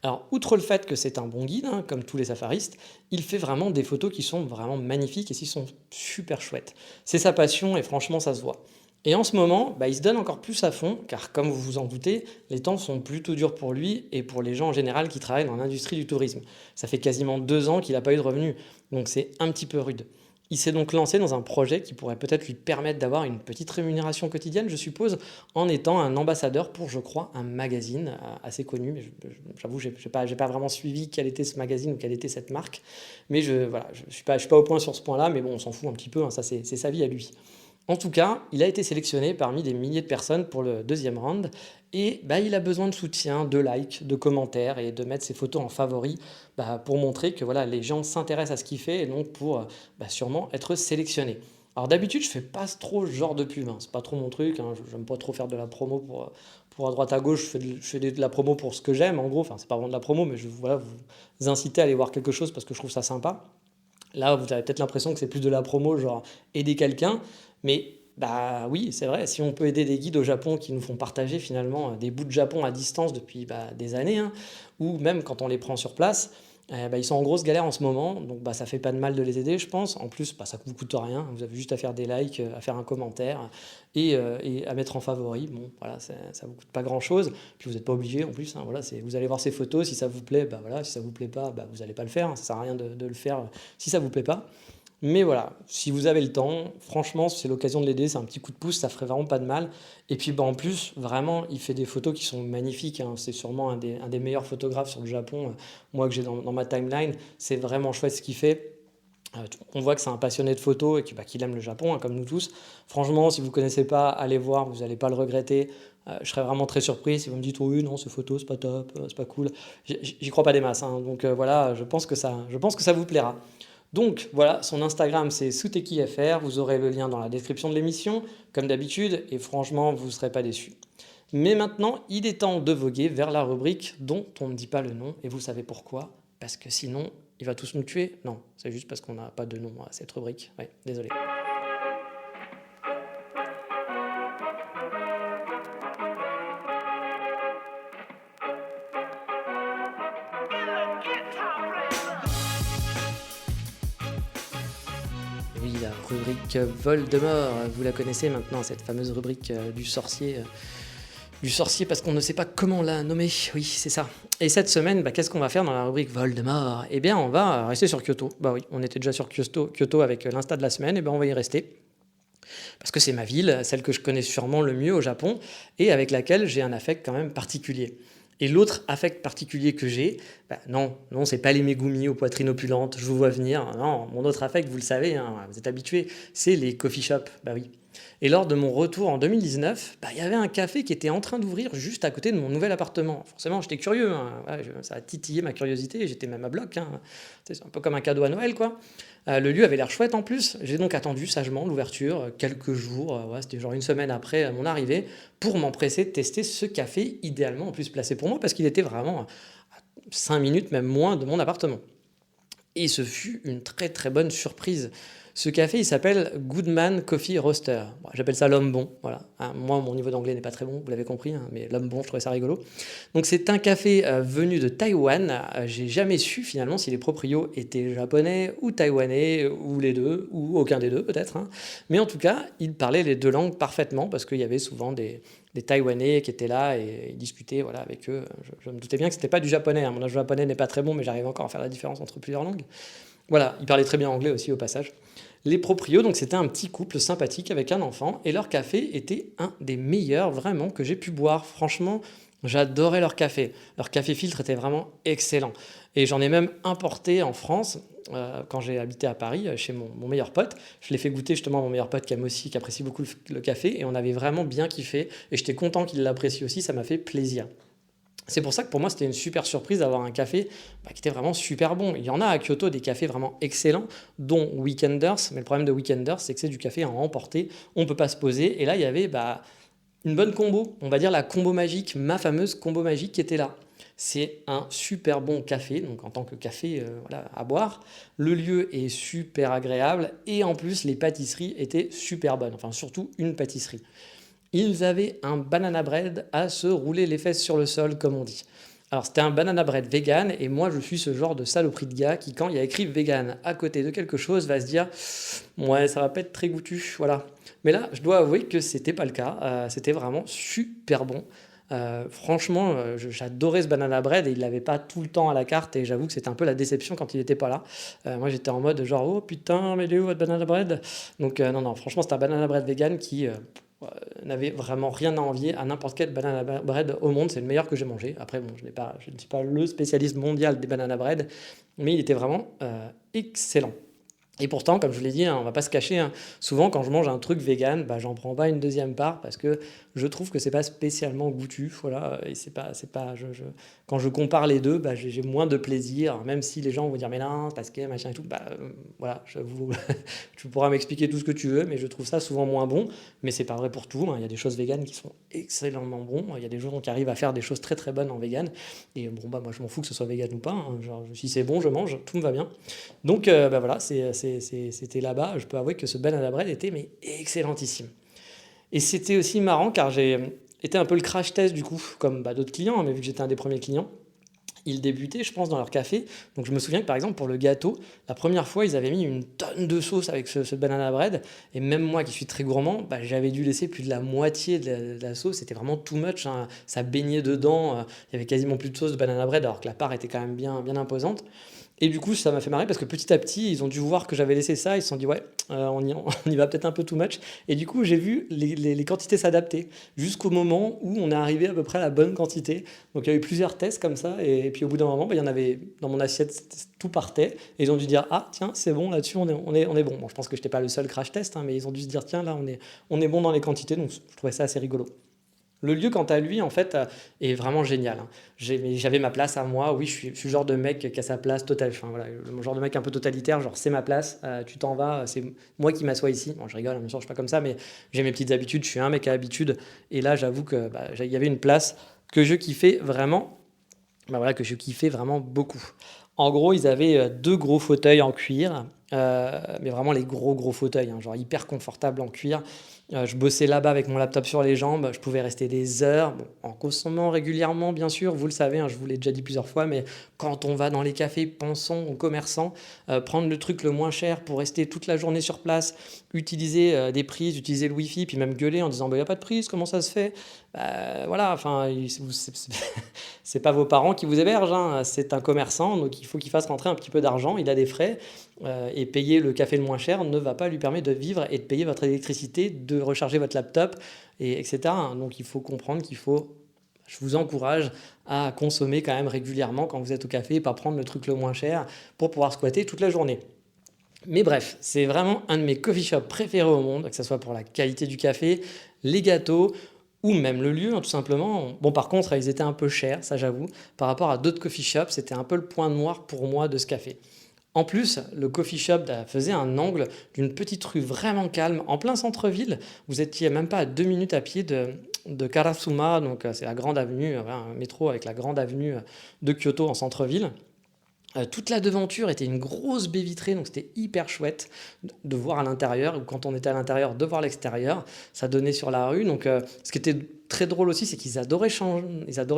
Alors, outre le fait que c'est un bon guide, hein, comme tous les safaristes, il fait vraiment des photos qui sont vraiment magnifiques et qui sont super chouettes. C'est sa passion et franchement, ça se voit. Et en ce moment, il se donne encore plus à fond, car comme vous vous en doutez, les temps sont plutôt durs pour lui et pour les gens en général qui travaillent dans l'industrie du tourisme. Ça fait quasiment 2 ans qu'il n'a pas eu de revenus, donc c'est un petit peu rude. Il s'est donc lancé dans un projet qui pourrait peut-être lui permettre d'avoir une petite rémunération quotidienne, je suppose, en étant un ambassadeur pour, je crois, un magazine assez connu. Mais j'avoue, j'ai pas vraiment suivi quel était ce magazine ou quelle était cette marque. Mais voilà, je suis pas au point sur ce point-là, mais bon, on s'en fout un petit peu, hein, ça c'est sa vie à lui. En tout cas, il a été sélectionné parmi des milliers de personnes pour le deuxième round et il a besoin de soutien, de likes, de commentaires et de mettre ses photos en favoris pour montrer que voilà, les gens s'intéressent à ce qu'il fait et donc pour sûrement être sélectionné. Alors d'habitude, je fais pas trop ce genre de pub, hein, c'est pas trop mon truc, hein, j'aime pas trop faire de la promo pour à droite à gauche, je fais de la promo pour ce que j'aime en gros, enfin c'est pas vraiment de la promo, mais voilà, vous inciter à aller voir quelque chose parce que je trouve ça sympa. Là, vous avez peut-être l'impression que c'est plus de la promo, genre aider quelqu'un. Mais oui, c'est vrai, si on peut aider des guides au Japon qui nous font partager finalement des bouts de Japon à distance depuis des années, hein, ou même quand on les prend sur place, ils sont en grosse galère en ce moment, donc ça fait pas de mal de les aider, je pense. En plus, ça ne vous coûte rien, vous avez juste à faire des likes, à faire un commentaire et à mettre en favori. Bon, voilà, ça vous coûte pas grand-chose, puis vous n'êtes pas obligé en plus. Hein, voilà, vous allez voir ces photos, si ça vous plaît, voilà, si ça vous plaît pas, vous n'allez pas le faire, hein, ça sert à rien de le faire si ça vous plaît pas. Mais voilà, si vous avez le temps, franchement, c'est l'occasion de l'aider, c'est un petit coup de pouce, ça ferait vraiment pas de mal. Et puis en plus, vraiment, il fait des photos qui sont magnifiques, hein. C'est sûrement un des meilleurs photographes sur le Japon, moi que j'ai dans ma timeline. C'est vraiment chouette ce qu'il fait. On voit que c'est un passionné de photos et qu'il aime le Japon, hein, comme nous tous. Franchement, si vous ne connaissez pas, allez voir, vous n'allez pas le regretter. Je serais vraiment très surpris si vous me dites oui, non, ces photos, c'est pas top, c'est pas cool. J'y crois pas des masses, hein. Donc voilà, je pense que ça vous plaira. Donc voilà, son Instagram c'est soutekifr, vous aurez le lien dans la description de l'émission, comme d'habitude, et franchement, vous ne serez pas déçus. Mais maintenant, il est temps de voguer vers la rubrique dont on ne dit pas le nom, et vous savez pourquoi? Parce que sinon, il va tous nous tuer? Non, c'est juste parce qu'on n'a pas de nom à cette rubrique. Ouais, désolé. Oui, la rubrique Voldemort, vous la connaissez maintenant, cette fameuse rubrique du sorcier. Du sorcier parce qu'on ne sait pas comment la nommer, oui, c'est ça. Et cette semaine, qu'est-ce qu'on va faire dans la rubrique Voldemort? Eh bien, on va rester sur Kyoto. Bah oui, on était déjà sur Kyoto avec l'Insta de la semaine, et on va y rester. Parce que c'est ma ville, celle que je connais sûrement le mieux au Japon, et avec laquelle j'ai un affect quand même particulier. Et l'autre affect particulier que j'ai, non, c'est pas les Megumi aux poitrines opulentes, je vous vois venir. Non, mon autre affect, vous le savez, hein, vous êtes habitués, c'est les coffee shops. Bah oui. Et lors de mon retour en 2019, il y avait un café qui était en train d'ouvrir juste à côté de mon nouvel appartement. Forcément, j'étais curieux, hein. Ouais, ça a titillé ma curiosité, j'étais même à bloc, hein. C'est un peu comme un cadeau à Noël, quoi. Le lieu avait l'air chouette en plus. J'ai donc attendu sagement l'ouverture, quelques jours, c'était genre une semaine après mon arrivée, pour m'empresser de tester ce café, idéalement en plus placé pour moi, parce qu'il était vraiment à 5 minutes, même moins, de mon appartement. Et ce fut une très très bonne surprise. Ce café, il s'appelle Goodman Coffee Roaster. Bon, j'appelle ça l'homme bon. Voilà. Hein, moi, mon niveau d'anglais n'est pas très bon, vous l'avez compris, hein, mais l'homme bon, je trouvais ça rigolo. Donc, c'est un café venu de Taïwan. J'ai jamais su finalement si les proprios étaient japonais ou taïwanais, ou les deux, ou aucun des deux peut-être, hein. Mais en tout cas, ils parlaient les deux langues parfaitement parce qu'il y avait souvent des Taïwanais qui étaient là et ils discutaient voilà, avec eux. Je me doutais bien que ce n'était pas du japonais, hein. Mon japonais n'est pas très bon, mais j'arrive encore à faire la différence entre plusieurs langues. Voilà, ils parlaient très bien anglais aussi au passage. Les proprios, donc c'était un petit couple sympathique avec un enfant, et leur café était un des meilleurs vraiment que j'ai pu boire. Franchement, j'adorais leur café. Leur café filtre était vraiment excellent. Et j'en ai même importé en France quand j'ai habité à Paris chez mon meilleur pote. Je l'ai fait goûter justement à mon meilleur pote qui aime aussi, qui apprécie beaucoup le café, et on avait vraiment bien kiffé. Et j'étais content qu'il l'apprécie aussi, ça m'a fait plaisir. C'est pour ça que pour moi, c'était une super surprise d'avoir un café qui était vraiment super bon. Il y en a à Kyoto des cafés vraiment excellents, dont Weekenders. Mais le problème de Weekenders, c'est que c'est du café à emporter. On ne peut pas se poser. Et là, il y avait une bonne combo. On va dire la combo magique, ma fameuse combo magique qui était là. C'est un super bon café, donc en tant que café à boire. Le lieu est super agréable. Et en plus, les pâtisseries étaient super bonnes. Enfin, surtout une pâtisserie. Ils avaient un banana bread à se rouler les fesses sur le sol, comme on dit. Alors c'était un banana bread vegan et moi je suis ce genre de saloperie de gars qui quand il y a écrit vegan à côté de quelque chose va se dire ouais ça va pas être très goûtu, voilà. Mais là je dois avouer que c'était pas le cas. C'était vraiment super bon. Franchement, j'adorais ce banana bread et il l'avait pas tout le temps à la carte et j'avoue que c'était un peu la déception quand il était pas là. Moi j'étais en mode genre oh putain mais il est où votre banana bread? Donc non non franchement c'est un banana bread vegan qui n'avait vraiment rien à envier à n'importe quel banana bread au monde. C'est le meilleur que j'ai mangé. Après, bon, je ne suis pas le spécialiste mondial des banana bread, mais il était vraiment excellent. Et pourtant, comme je vous l'ai dit, hein, on va pas se cacher, hein, souvent quand je mange un truc vegan, bah, j'en prends pas une deuxième part parce que je trouve que c'est pas spécialement goûtu. Voilà, et c'est pas, quand je compare les deux, bah, j'ai moins de plaisir, même si les gens vont dire mais non, parce que machin et tout. Bah, voilà, tu pourras m'expliquer tout ce que tu veux, mais je trouve ça souvent moins bon. Mais c'est pas vrai pour tout, hein. Il y a des choses véganes qui sont excellemment bons. Il y a des gens qui arrivent à faire des choses très très bonnes en vegan. Et bon, bah, moi je m'en fous que ce soit vegan ou pas, hein. Genre, si c'est bon, je mange, tout me va bien. Donc bah voilà, c'était là-bas. Je peux avouer que ce banana bread était mais excellentissime. Et c'était aussi marrant car j'ai été un peu le crash test du coup, comme bah, d'autres clients, hein, mais vu que j'étais un des premiers clients, ils débutaient, je pense, dans leur café. Donc je me souviens que par exemple pour le gâteau, la première fois, ils avaient mis une tonne de sauce avec ce banana bread. Et même moi qui suis très gourmand, bah, j'avais dû laisser plus de la moitié de la sauce. C'était vraiment too much, hein. Ça baignait dedans. Il y avait quasiment plus de sauce de banana bread alors que la part était quand même bien, bien imposante. Et du coup, ça m'a fait marrer parce que petit à petit, ils ont dû voir que j'avais laissé ça. Ils se sont dit, ouais, on y va peut-être un peu too much. Et du coup, j'ai vu les quantités s'adapter jusqu'au moment où on est arrivé à peu près à la bonne quantité. Donc, il y a eu plusieurs tests comme ça. Et puis, au bout d'un moment, bah, il y en avait dans mon assiette, tout partait. Et ils ont dû dire, ah, tiens, c'est bon, là-dessus, on est bon. Bon, je pense que je n'étais pas le seul crash test, hein, mais ils ont dû se dire, tiens, là, on est bon dans les quantités. Donc, je trouvais ça assez rigolo. Le lieu, quant à lui, en fait, est vraiment génial, hein. J'avais ma place à moi. Oui, je suis le genre de mec qui a sa place totale. Enfin, voilà, le genre de mec un peu totalitaire, genre c'est ma place, tu t'en vas, c'est moi qui m'assois ici. Bon, je rigole, hein, bien sûr, je suis pas comme ça, mais j'ai mes petites habitudes. Je suis un mec à habitude. Et là, j'avoue que bah, il y avait une place que je kiffais vraiment, bah voilà, que je kiffais vraiment beaucoup. En gros, ils avaient deux gros fauteuils en cuir, mais vraiment les gros gros fauteuils, hein, genre hyper confortables en cuir. Je bossais là-bas avec mon laptop sur les jambes, je pouvais rester des heures, bon, en consommant régulièrement bien sûr, vous le savez, hein, je vous l'ai déjà dit plusieurs fois, mais quand on va dans les cafés, pensons aux commerçants, prendre le truc le moins cher pour rester toute la journée sur place, utiliser des prises, utiliser le wifi, puis même gueuler en disant bah, il n'y a pas de prise, comment ça se fait? Voilà, enfin, c'est pas vos parents qui vous hébergent, hein, c'est un commerçant, donc il faut qu'il fasse rentrer un petit peu d'argent, il a des frais, et payer le café le moins cher ne va pas lui permettre de vivre et de payer votre électricité, de recharger votre laptop, etc. Donc il faut comprendre je vous encourage à consommer quand même régulièrement quand vous êtes au café et pas prendre le truc le moins cher pour pouvoir squatter toute la journée. Mais bref, c'est vraiment un de mes coffee shops préférés au monde, que ce soit pour la qualité du café, les gâteaux ou même le lieu, hein, tout simplement. Bon, par contre, ils étaient un peu chers, ça j'avoue. Par rapport à d'autres coffee shops, c'était un peu le point noir pour moi de ce café. En plus, le coffee shop faisait un angle d'une petite rue vraiment calme, en plein centre-ville. Vous étiez même pas à 2 minutes à pied de Karasuma, donc c'est la grande avenue, un métro avec la grande avenue de Kyoto en centre-ville. Toute la devanture était une grosse baie vitrée, donc c'était hyper chouette de voir à l'intérieur, ou quand on était à l'intérieur, de voir l'extérieur. Ça donnait sur la rue. Donc, ce qui était très drôle aussi, c'est ils adoraient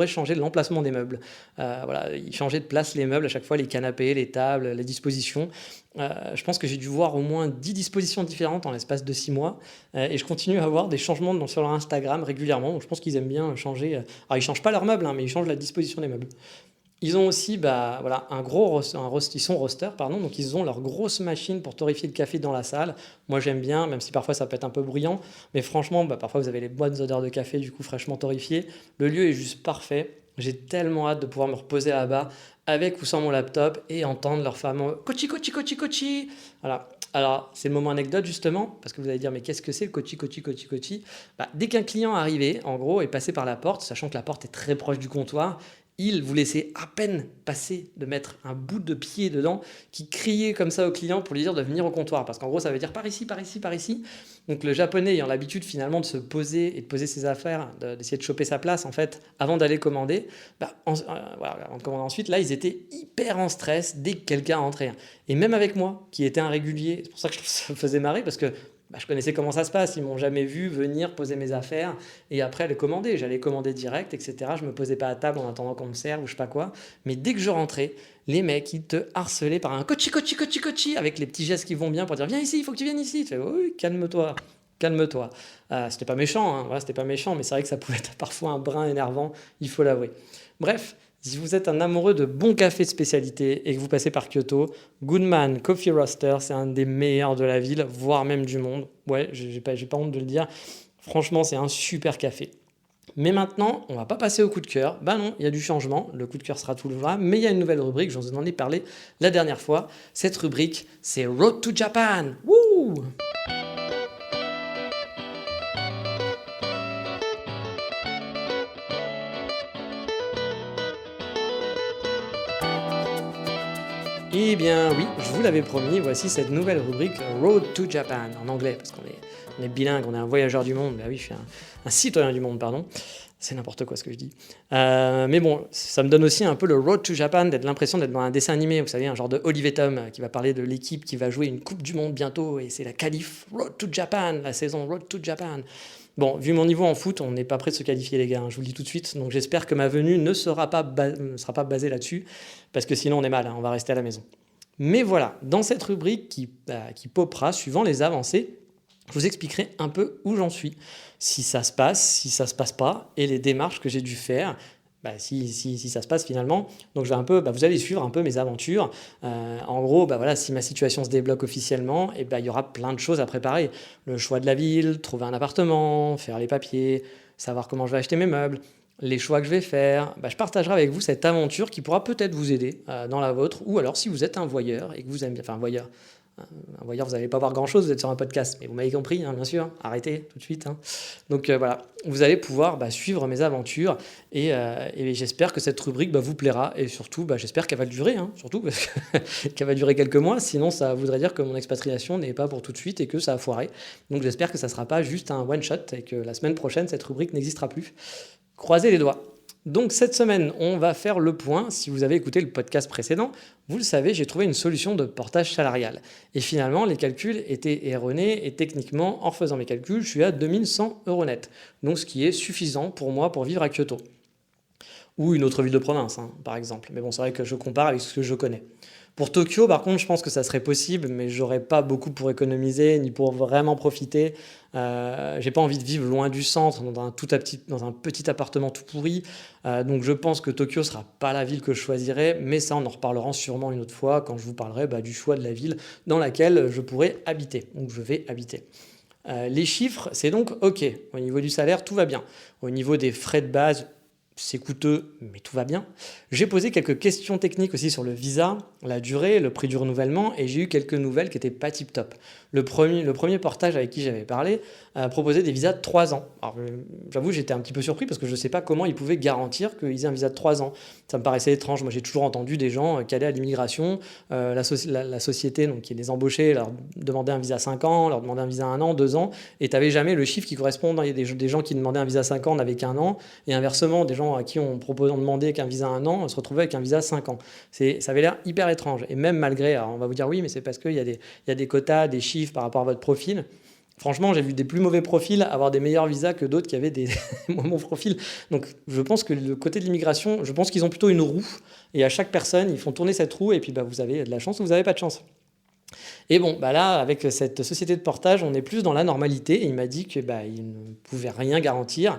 changer l'emplacement des meubles. Voilà, ils changeaient de place les meubles à chaque fois, les canapés, les tables, les dispositions. Je pense que j'ai dû voir au moins 10 dispositions différentes en l'espace de 6 mois. Et je continue à avoir des changements sur leur Instagram régulièrement. Donc, je pense qu'ils aiment bien changer. Alors, ils ne changent pas leurs meubles, hein, mais ils changent la disposition des meubles. Ils ont aussi bah, voilà, ils sont roasters, pardon, donc ils ont leur grosse machine pour torréfier le café dans la salle. Moi j'aime bien, même si parfois ça peut être un peu bruyant, mais franchement, bah, parfois vous avez les bonnes odeurs de café du coup fraîchement torréfié. Le lieu est juste parfait. J'ai tellement hâte de pouvoir me reposer là-bas avec ou sans mon laptop et entendre leur fameux kochi kochi kochi kochi. Voilà. Alors, c'est le moment anecdote justement, parce que vous allez dire, mais qu'est-ce que c'est le kochi kochi kochi kochi? Bah, dès qu'un client arrivait, en gros, et passait par la porte, sachant que la porte est très proche du comptoir, il vous laissait à peine passer de mettre un bout de pied dedans, qui criait comme ça au client pour lui dire de venir au comptoir. Parce qu'en gros, ça veut dire par ici, par ici, par ici. Donc le japonais ayant l'habitude finalement de se poser et de poser ses affaires, d'essayer de choper sa place en fait, avant d'aller commander, voilà, avant de commander ensuite, là ils étaient hyper en stress dès que quelqu'un rentrait. Et même avec moi, qui était un régulier, c'est pour ça que ça me faisait marrer, parce que bah, je connaissais comment ça se passe. Ils m'ont jamais vu venir poser mes affaires et après les commander. J'allais commander direct, etc. Je me posais pas à table en attendant qu'on me serve ou je sais pas quoi. Mais dès que je rentrais, les mecs, ils te harcelaient par un cochi, cochi, cochi, cochi, avec les petits gestes qui vont bien pour dire viens ici, il faut que tu viennes ici. Tu fais oui, calme-toi. Calme-toi. C'était pas méchant, hein, voilà, c'était pas méchant, mais c'est vrai que ça pouvait être parfois un brin énervant, il faut l'avouer. Bref, si vous êtes un amoureux de bon café de spécialité et que vous passez par Kyoto, Goodman Coffee Roaster, c'est un des meilleurs de la ville, voire même du monde. Ouais, j'ai pas honte de le dire. Franchement, c'est un super café. Mais maintenant, on va pas passer au coup de cœur. Bah non, il y a du changement. Le coup de cœur sera tout le temps, mais il y a une nouvelle rubrique. J'en ai parlé la dernière fois. Cette rubrique, c'est Road to Japan. Wouh! Eh bien oui, je vous l'avais promis, voici cette nouvelle rubrique Road to Japan, en anglais, parce on est bilingue, on est un voyageur du monde, bah oui, je suis un citoyen du monde, pardon. C'est n'importe quoi ce que je dis. Mais bon, ça me donne aussi un peu le Road to Japan, d'être l'impression d'être dans un dessin animé, vous savez, un genre de Olive et Tom qui va parler de l'équipe qui va jouer une Coupe du Monde bientôt, et c'est la qualif Road to Japan, la saison Road to Japan. Bon, vu mon niveau en foot, on n'est pas prêt de se qualifier les gars, hein, je vous le dis tout de suite, donc j'espère que ma venue ne sera pas basée là-dessus, parce que sinon on est mal, hein, on va rester à la maison. Mais voilà, dans cette rubrique qui popera suivant les avancées, je vous expliquerai un peu où j'en suis, si ça se passe, si ça se passe pas, et les démarches que j'ai dû faire, si ça se passe finalement. Donc je vais un peu, vous allez suivre un peu mes aventures. En gros, voilà, si ma situation se débloque officiellement, et il y aura plein de choses à préparer. Le choix de la ville, trouver un appartement, faire les papiers, savoir comment je vais acheter mes meubles, les choix que je vais faire. Je partagerai avec vous cette aventure qui pourra peut-être vous aider dans la vôtre, ou alors si vous êtes un voyeur et que vous aimez bien, enfin un voyeur, vous n'allez pas voir grand-chose, vous êtes sur un podcast, mais vous m'avez compris, hein, bien sûr, arrêtez tout de suite. Hein. Donc voilà, vous allez pouvoir suivre mes aventures et j'espère que cette rubrique vous plaira et surtout, j'espère qu'elle va durer, hein, surtout parce qu'elle va durer quelques mois, sinon ça voudrait dire que mon expatriation n'est pas pour tout de suite et que ça a foiré. Donc j'espère que ça ne sera pas juste un one-shot et que la semaine prochaine, cette rubrique n'existera plus. Croisez les doigts. Donc cette semaine, on va faire le point. Si vous avez écouté le podcast précédent, vous le savez, j'ai trouvé une solution de portage salarial. Et finalement, les calculs étaient erronés et techniquement, en refaisant mes calculs, je suis à 2100 € net. Donc ce qui est suffisant pour moi pour vivre à Kyoto. Ou une autre ville de province, hein, par exemple. Mais bon, c'est vrai que je compare avec ce que je connais. Pour Tokyo, par contre, je pense que ça serait possible, mais j'aurais pas beaucoup pour économiser, ni pour vraiment profiter. J'ai pas envie de vivre loin du centre, dans un petit appartement tout pourri. Donc je pense que Tokyo sera pas la ville que je choisirais, mais ça, on en reparlera sûrement une autre fois, quand je vous parlerai du choix de la ville dans laquelle je pourrais habiter, ou que je vais habiter. Les chiffres, c'est donc OK. Au niveau du salaire, tout va bien. Au niveau des frais de base, c'est coûteux, mais tout va bien. J'ai posé quelques questions techniques aussi sur le visa, la durée, le prix du renouvellement, et j'ai eu quelques nouvelles qui n'étaient pas tip-top. Le premier portage avec qui j'avais parlé proposait des visas de 3 ans. Alors, j'avoue, j'étais un petit peu surpris parce que je ne sais pas comment ils pouvaient garantir qu'ils aient un visa de 3 ans. Ça me paraissait étrange. Moi, j'ai toujours entendu des gens qui allaient à l'immigration, la société donc, qui les embauchait, leur demandait un visa 5 ans, leur demandait un visa 1 an, 2 ans, et tu n'avais jamais le chiffre qui correspond. Il y a des gens qui demandaient un visa 5 ans n'avaient qu'un an, et inversement, des gens à qui on demandait qu'un visa 1 an se retrouvaient avec un visa 5 ans. Ça avait l'air hyper étrange. Et même malgré, alors on va vous dire oui, mais c'est parce qu'il y a des quotas, des chiffres par rapport à votre profil. Franchement, j'ai vu des plus mauvais profils avoir des meilleurs visas que d'autres qui avaient mon profil. Donc, je pense que le côté de l'immigration, je pense qu'ils ont plutôt une roue. Et à chaque personne, ils font tourner cette roue. Et puis, vous avez de la chance ou vous n'avez pas de chance. Et bon, là, avec cette société de portage, on est plus dans la normalité. Et il m'a dit qu'il ne pouvait rien garantir.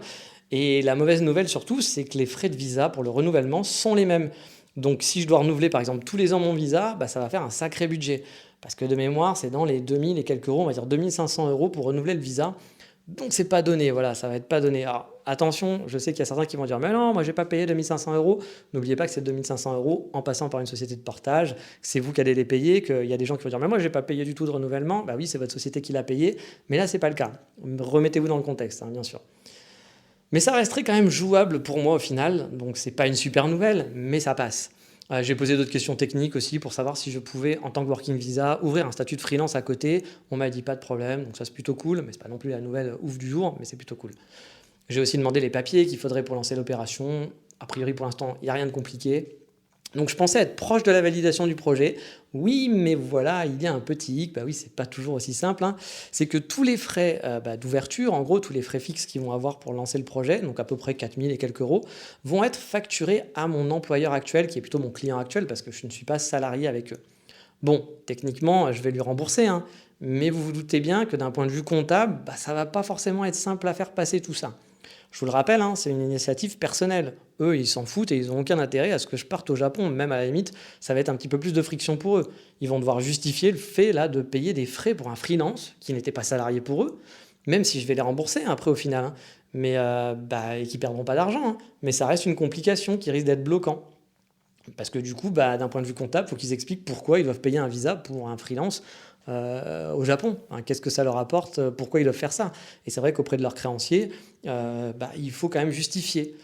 Et la mauvaise nouvelle surtout, c'est que les frais de visa pour le renouvellement sont les mêmes. Donc, si je dois renouveler, par exemple, tous les ans mon visa, ça va faire un sacré budget. Parce que de mémoire, c'est dans les 2000 et quelques euros, on va dire 2500 € pour renouveler le visa. Donc, c'est pas donné, voilà, ça va être pas donné. Alors, attention, je sais qu'il y a certains qui vont dire « Mais non, moi, j'ai pas payé 2500 €. » N'oubliez pas que c'est 2500 € en passant par une société de portage. C'est vous qui allez les payer, qu'il y a des gens qui vont dire « Mais moi, j'ai pas payé du tout de renouvellement. » Oui, c'est votre société qui l'a payé. Mais là, c'est pas le cas. Remettez-vous dans le contexte, hein, bien sûr. Mais ça resterait quand même jouable pour moi au final. Donc, c'est pas une super nouvelle, mais ça passe. J'ai posé d'autres questions techniques aussi pour savoir si je pouvais, en tant que working visa, ouvrir un statut de freelance à côté. On m'a dit pas de problème, donc ça c'est plutôt cool, mais c'est pas non plus la nouvelle ouf du jour, mais c'est plutôt cool. J'ai aussi demandé les papiers qu'il faudrait pour lancer l'opération. A priori, pour l'instant, il n'y a rien de compliqué. Donc je pensais être proche de la validation du projet. Oui, mais voilà, il y a un petit hic. Bah oui, c'est pas toujours aussi simple, hein. C'est que tous les frais d'ouverture, en gros, tous les frais fixes qu'ils vont avoir pour lancer le projet, donc à peu près 4000 et quelques euros, vont être facturés à mon employeur actuel, qui est plutôt mon client actuel, parce que je ne suis pas salarié avec eux. Bon, techniquement, je vais lui rembourser, hein, mais vous vous doutez bien que d'un point de vue comptable, ça va pas forcément être simple à faire passer tout ça. Je vous le rappelle, hein, c'est une initiative personnelle. Eux, ils s'en foutent et ils n'ont aucun intérêt à ce que je parte au Japon. Même à la limite, ça va être un petit peu plus de friction pour eux. Ils vont devoir justifier le fait là de payer des frais pour un freelance qui n'était pas salarié pour eux, même si je vais les rembourser après au final, hein, mais et qui perdront pas d'argent, hein. Mais ça reste une complication qui risque d'être bloquant. Parce que du coup, d'un point de vue comptable, il faut qu'ils expliquent pourquoi ils doivent payer un visa pour un freelance au Japon. Hein, qu'est-ce que ça leur apporte? Pourquoi ils doivent faire ça? Et c'est vrai qu'auprès de leurs créanciers, il faut quand même justifier.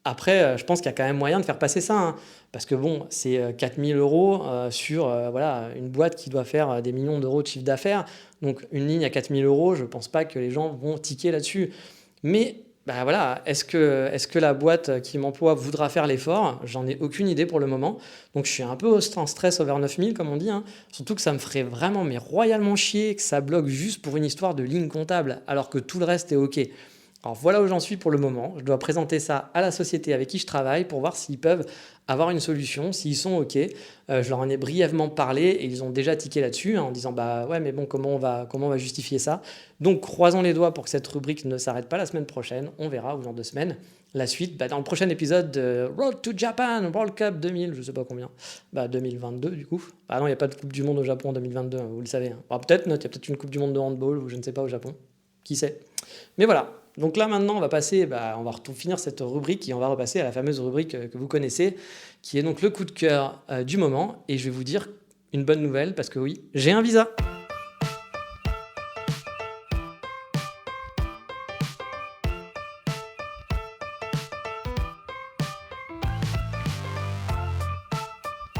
Après, je pense qu'il y a quand même moyen de faire passer ça, hein, parce que bon, c'est 4000 euros sur voilà, une boîte qui doit faire des millions d'euros de chiffre d'affaires. Donc une ligne à 4000 euros, je ne pense pas que les gens vont tiquer là-dessus. Mais voilà, est-ce que la boîte qui m'emploie voudra faire l'effort? J'en ai aucune idée pour le moment. Donc je suis un peu en stress over 9000 comme on dit, hein. Surtout que ça me ferait vraiment mais royalement chier que ça bloque juste pour une histoire de ligne comptable alors que tout le reste est OK. Alors voilà où j'en suis pour le moment. Je dois présenter ça à la société avec qui je travaille pour voir s'ils peuvent avoir une solution, s'ils sont OK. Je leur en ai brièvement parlé et ils ont déjà tiqué là-dessus, hein, en disant ouais mais bon comment on va justifier ça. Donc croisons les doigts pour que cette rubrique ne s'arrête pas la semaine prochaine. On verra ou dans 2 semaines. La suite dans le prochain épisode de Road to Japan World Cup 2000, je sais pas combien. 2022 du coup. Non, il n'y a pas de Coupe du Monde au Japon en 2022, hein, vous le savez, hein. Peut-être, il y a peut-être une Coupe du Monde de handball ou je ne sais pas au Japon. Qui sait. Mais voilà. Donc là maintenant on va passer, on va finir cette rubrique et on va repasser à la fameuse rubrique que vous connaissez, qui est donc le coup de cœur du moment. Et je vais vous dire une bonne nouvelle parce que oui, j'ai un visa.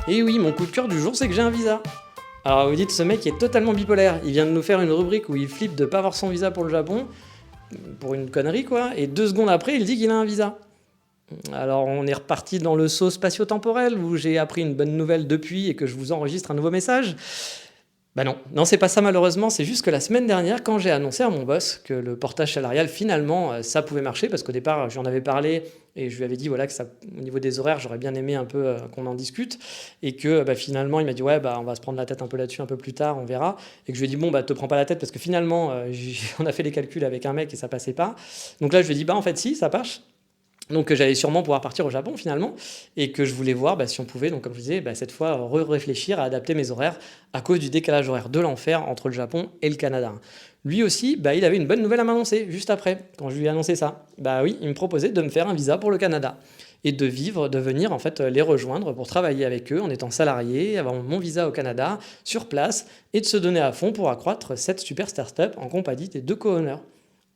Et oui, mon coup de cœur du jour, c'est que j'ai un visa. Alors vous dites, ce mec est totalement bipolaire. Il vient de nous faire une rubrique où il flippe de ne pas avoir son visa pour le Japon, pour une connerie quoi, et 2 secondes après, il dit qu'il a un visa. Alors on est reparti dans le saut spatio-temporel où j'ai appris une bonne nouvelle depuis et que je vous enregistre un nouveau message. Non, c'est pas ça malheureusement, c'est juste que la semaine dernière, quand j'ai annoncé à mon boss que le portage salarial, finalement, ça pouvait marcher, parce qu'au départ, j'en avais parlé et je lui avais dit voilà, que ça, au niveau des horaires, j'aurais bien aimé un peu qu'on en discute, et que finalement, il m'a dit ouais, on va se prendre la tête un peu là-dessus un peu plus tard, on verra, et que je lui ai dit te prends pas la tête, parce que finalement, on a fait les calculs avec un mec et ça passait pas. Donc là, je lui ai dit en fait, si, ça passe. Donc j'allais sûrement pouvoir partir au Japon finalement, et que je voulais voir si on pouvait, donc comme je disais, cette fois réfléchir à adapter mes horaires à cause du décalage horaire de l'enfer entre le Japon et le Canada. Lui aussi, il avait une bonne nouvelle à m'annoncer juste après, quand je lui ai annoncé ça. Oui, il me proposait de me faire un visa pour le Canada et de venir en fait les rejoindre pour travailler avec eux en étant salarié, avoir mon visa au Canada, sur place, et de se donner à fond pour accroître cette super start-up en compagnie des 2 co-owners.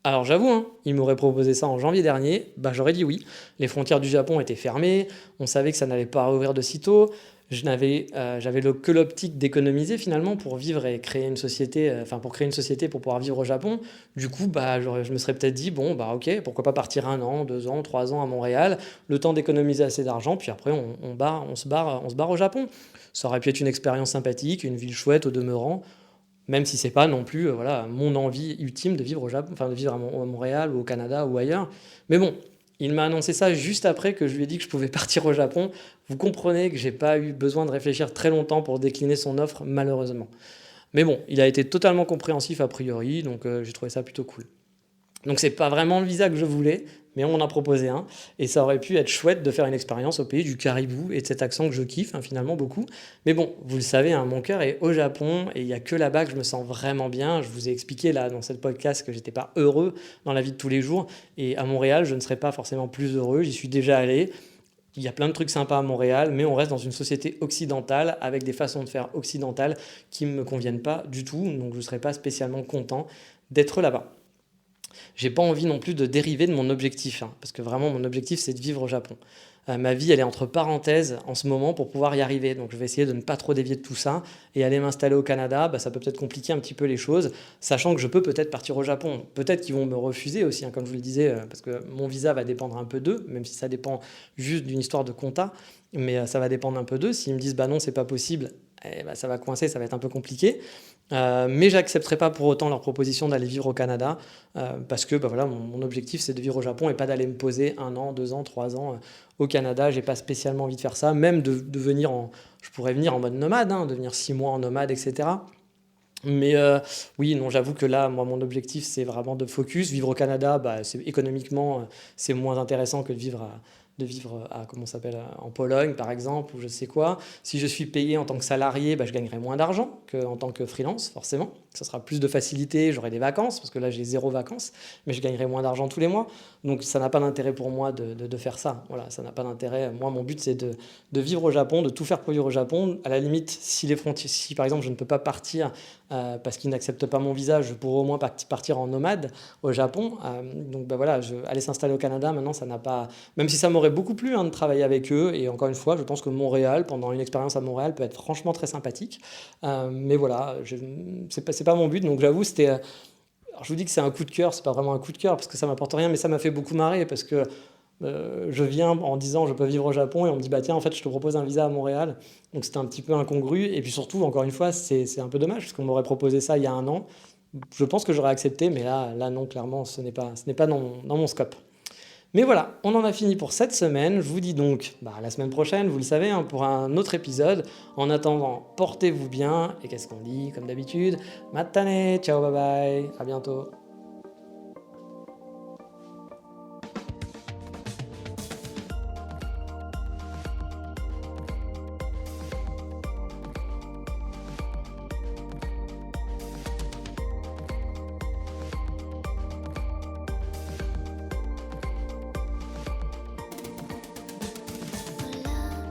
Alors j'avoue, hein, il m'aurait proposé ça en janvier dernier, j'aurais dit oui. Les frontières du Japon étaient fermées, on savait que ça n'allait pas rouvrir de sitôt. J'avais que l'optique d'économiser finalement pour vivre et créer une société, pour créer une société pour pouvoir vivre au Japon. Du coup, je me serais peut-être dit ok, pourquoi pas partir 1 an, 2 ans, 3 ans à Montréal, le temps d'économiser assez d'argent, puis après on se barre au Japon. Ça aurait pu être une expérience sympathique, une ville chouette au demeurant. Même si c'est pas non plus mon envie ultime de vivre au Japon, de vivre à Montréal ou au Canada ou ailleurs. Mais bon, il m'a annoncé ça juste après que je lui ai dit que je pouvais partir au Japon. Vous comprenez que j'ai pas eu besoin de réfléchir très longtemps pour décliner son offre, malheureusement. Mais bon, il a été totalement compréhensif a priori, donc j'ai trouvé ça plutôt cool. Donc c'est pas vraiment le visa que je voulais, mais on m'en a proposé un, et ça aurait pu être chouette de faire une expérience au pays du caribou et de cet accent que je kiffe finalement beaucoup. Mais bon, vous le savez, mon cœur est au Japon et il n'y a que là-bas que je me sens vraiment bien. Je vous ai expliqué là dans cette podcast que j'étais pas heureux dans la vie de tous les jours, et à Montréal je ne serais pas forcément plus heureux, j'y suis déjà allé. Il y a plein de trucs sympas à Montréal, mais on reste dans une société occidentale avec des façons de faire occidentales qui ne me conviennent pas du tout, donc je ne serais pas spécialement content d'être là-bas. J'ai pas envie non plus de dériver de mon objectif, parce que vraiment mon objectif c'est de vivre au Japon. Ma vie elle est entre parenthèses en ce moment pour pouvoir y arriver, donc je vais essayer de ne pas trop dévier de tout ça et aller m'installer au Canada. Ça peut peut-être compliquer un petit peu les choses, sachant que je peux peut-être partir au Japon. Peut-être qu'ils vont me refuser aussi, comme je vous le disais, parce que mon visa va dépendre un peu d'eux, même si ça dépend juste d'une histoire de compta. mais ça va dépendre un peu d'eux. S'ils me disent bah non, c'est pas possible, ça va coincer, ça va être un peu compliqué. Mais j'accepterai pas pour autant leur proposition d'aller vivre au Canada, parce que bah voilà, mon objectif c'est de vivre au Japon et pas d'aller me poser 1 an, 2 ans, 3 ans au Canada. J'ai pas spécialement envie de faire ça, même de venir je pourrais venir en mode nomade, hein, de venir 6 mois en nomade, etc. Mais oui, non, j'avoue que là, moi, mon objectif, c'est vraiment de focus. Vivre au Canada, bah, économiquement, c'est moins intéressant que de vivre à, comment ça s'appelle, en Pologne, par exemple, ou je sais quoi. Si je suis payé en tant que salarié, bah, je gagnerai moins d'argent qu'en tant que freelance, forcément. Ça sera plus de facilité, j'aurai des vacances, parce que là, j'ai 0 vacances, mais je gagnerai moins d'argent tous les mois. Donc, ça n'a pas d'intérêt pour moi de faire ça. Voilà, ça n'a pas d'intérêt. Moi, mon but, c'est de vivre au Japon, de tout faire pour vivre au Japon. À la limite, si par exemple, je ne peux pas partir parce qu'ils n'acceptent pas mon visa, je pourrais au moins partir en nomade au Japon. Donc bah voilà, aller s'installer au Canada, maintenant, ça n'a pas... Même si ça m'aurait beaucoup plu hein, de travailler avec eux, et encore une fois, je pense que Montréal, pendant une expérience à Montréal, peut être franchement très sympathique. Mais voilà, c'est pas mon but, donc j'avoue, c'était... Alors je vous dis que c'est un coup de cœur, c'est pas vraiment un coup de cœur, parce que ça m'apporte rien, mais ça m'a fait beaucoup marrer, parce que je viens en disant je peux vivre au Japon et on me dit bah tiens en fait je te propose un visa à Montréal, donc c'était un petit peu incongru et puis surtout encore une fois c'est un peu dommage parce qu'on m'aurait proposé ça il y a 1 an, je pense que j'aurais accepté mais là non clairement ce n'est pas dans mon scope. Mais voilà, on en a fini pour cette semaine, je vous dis donc bah, à la semaine prochaine, vous le savez, hein, pour un autre épisode. En attendant, portez-vous bien et qu'est-ce qu'on dit comme d'habitude, matane, ciao bye bye, à bientôt.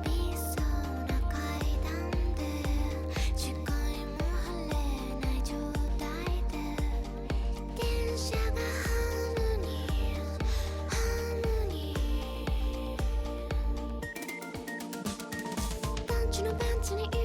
Be so な階段で視界も晴れない状態で電車がハーモニーハーモニーパンチのパンツに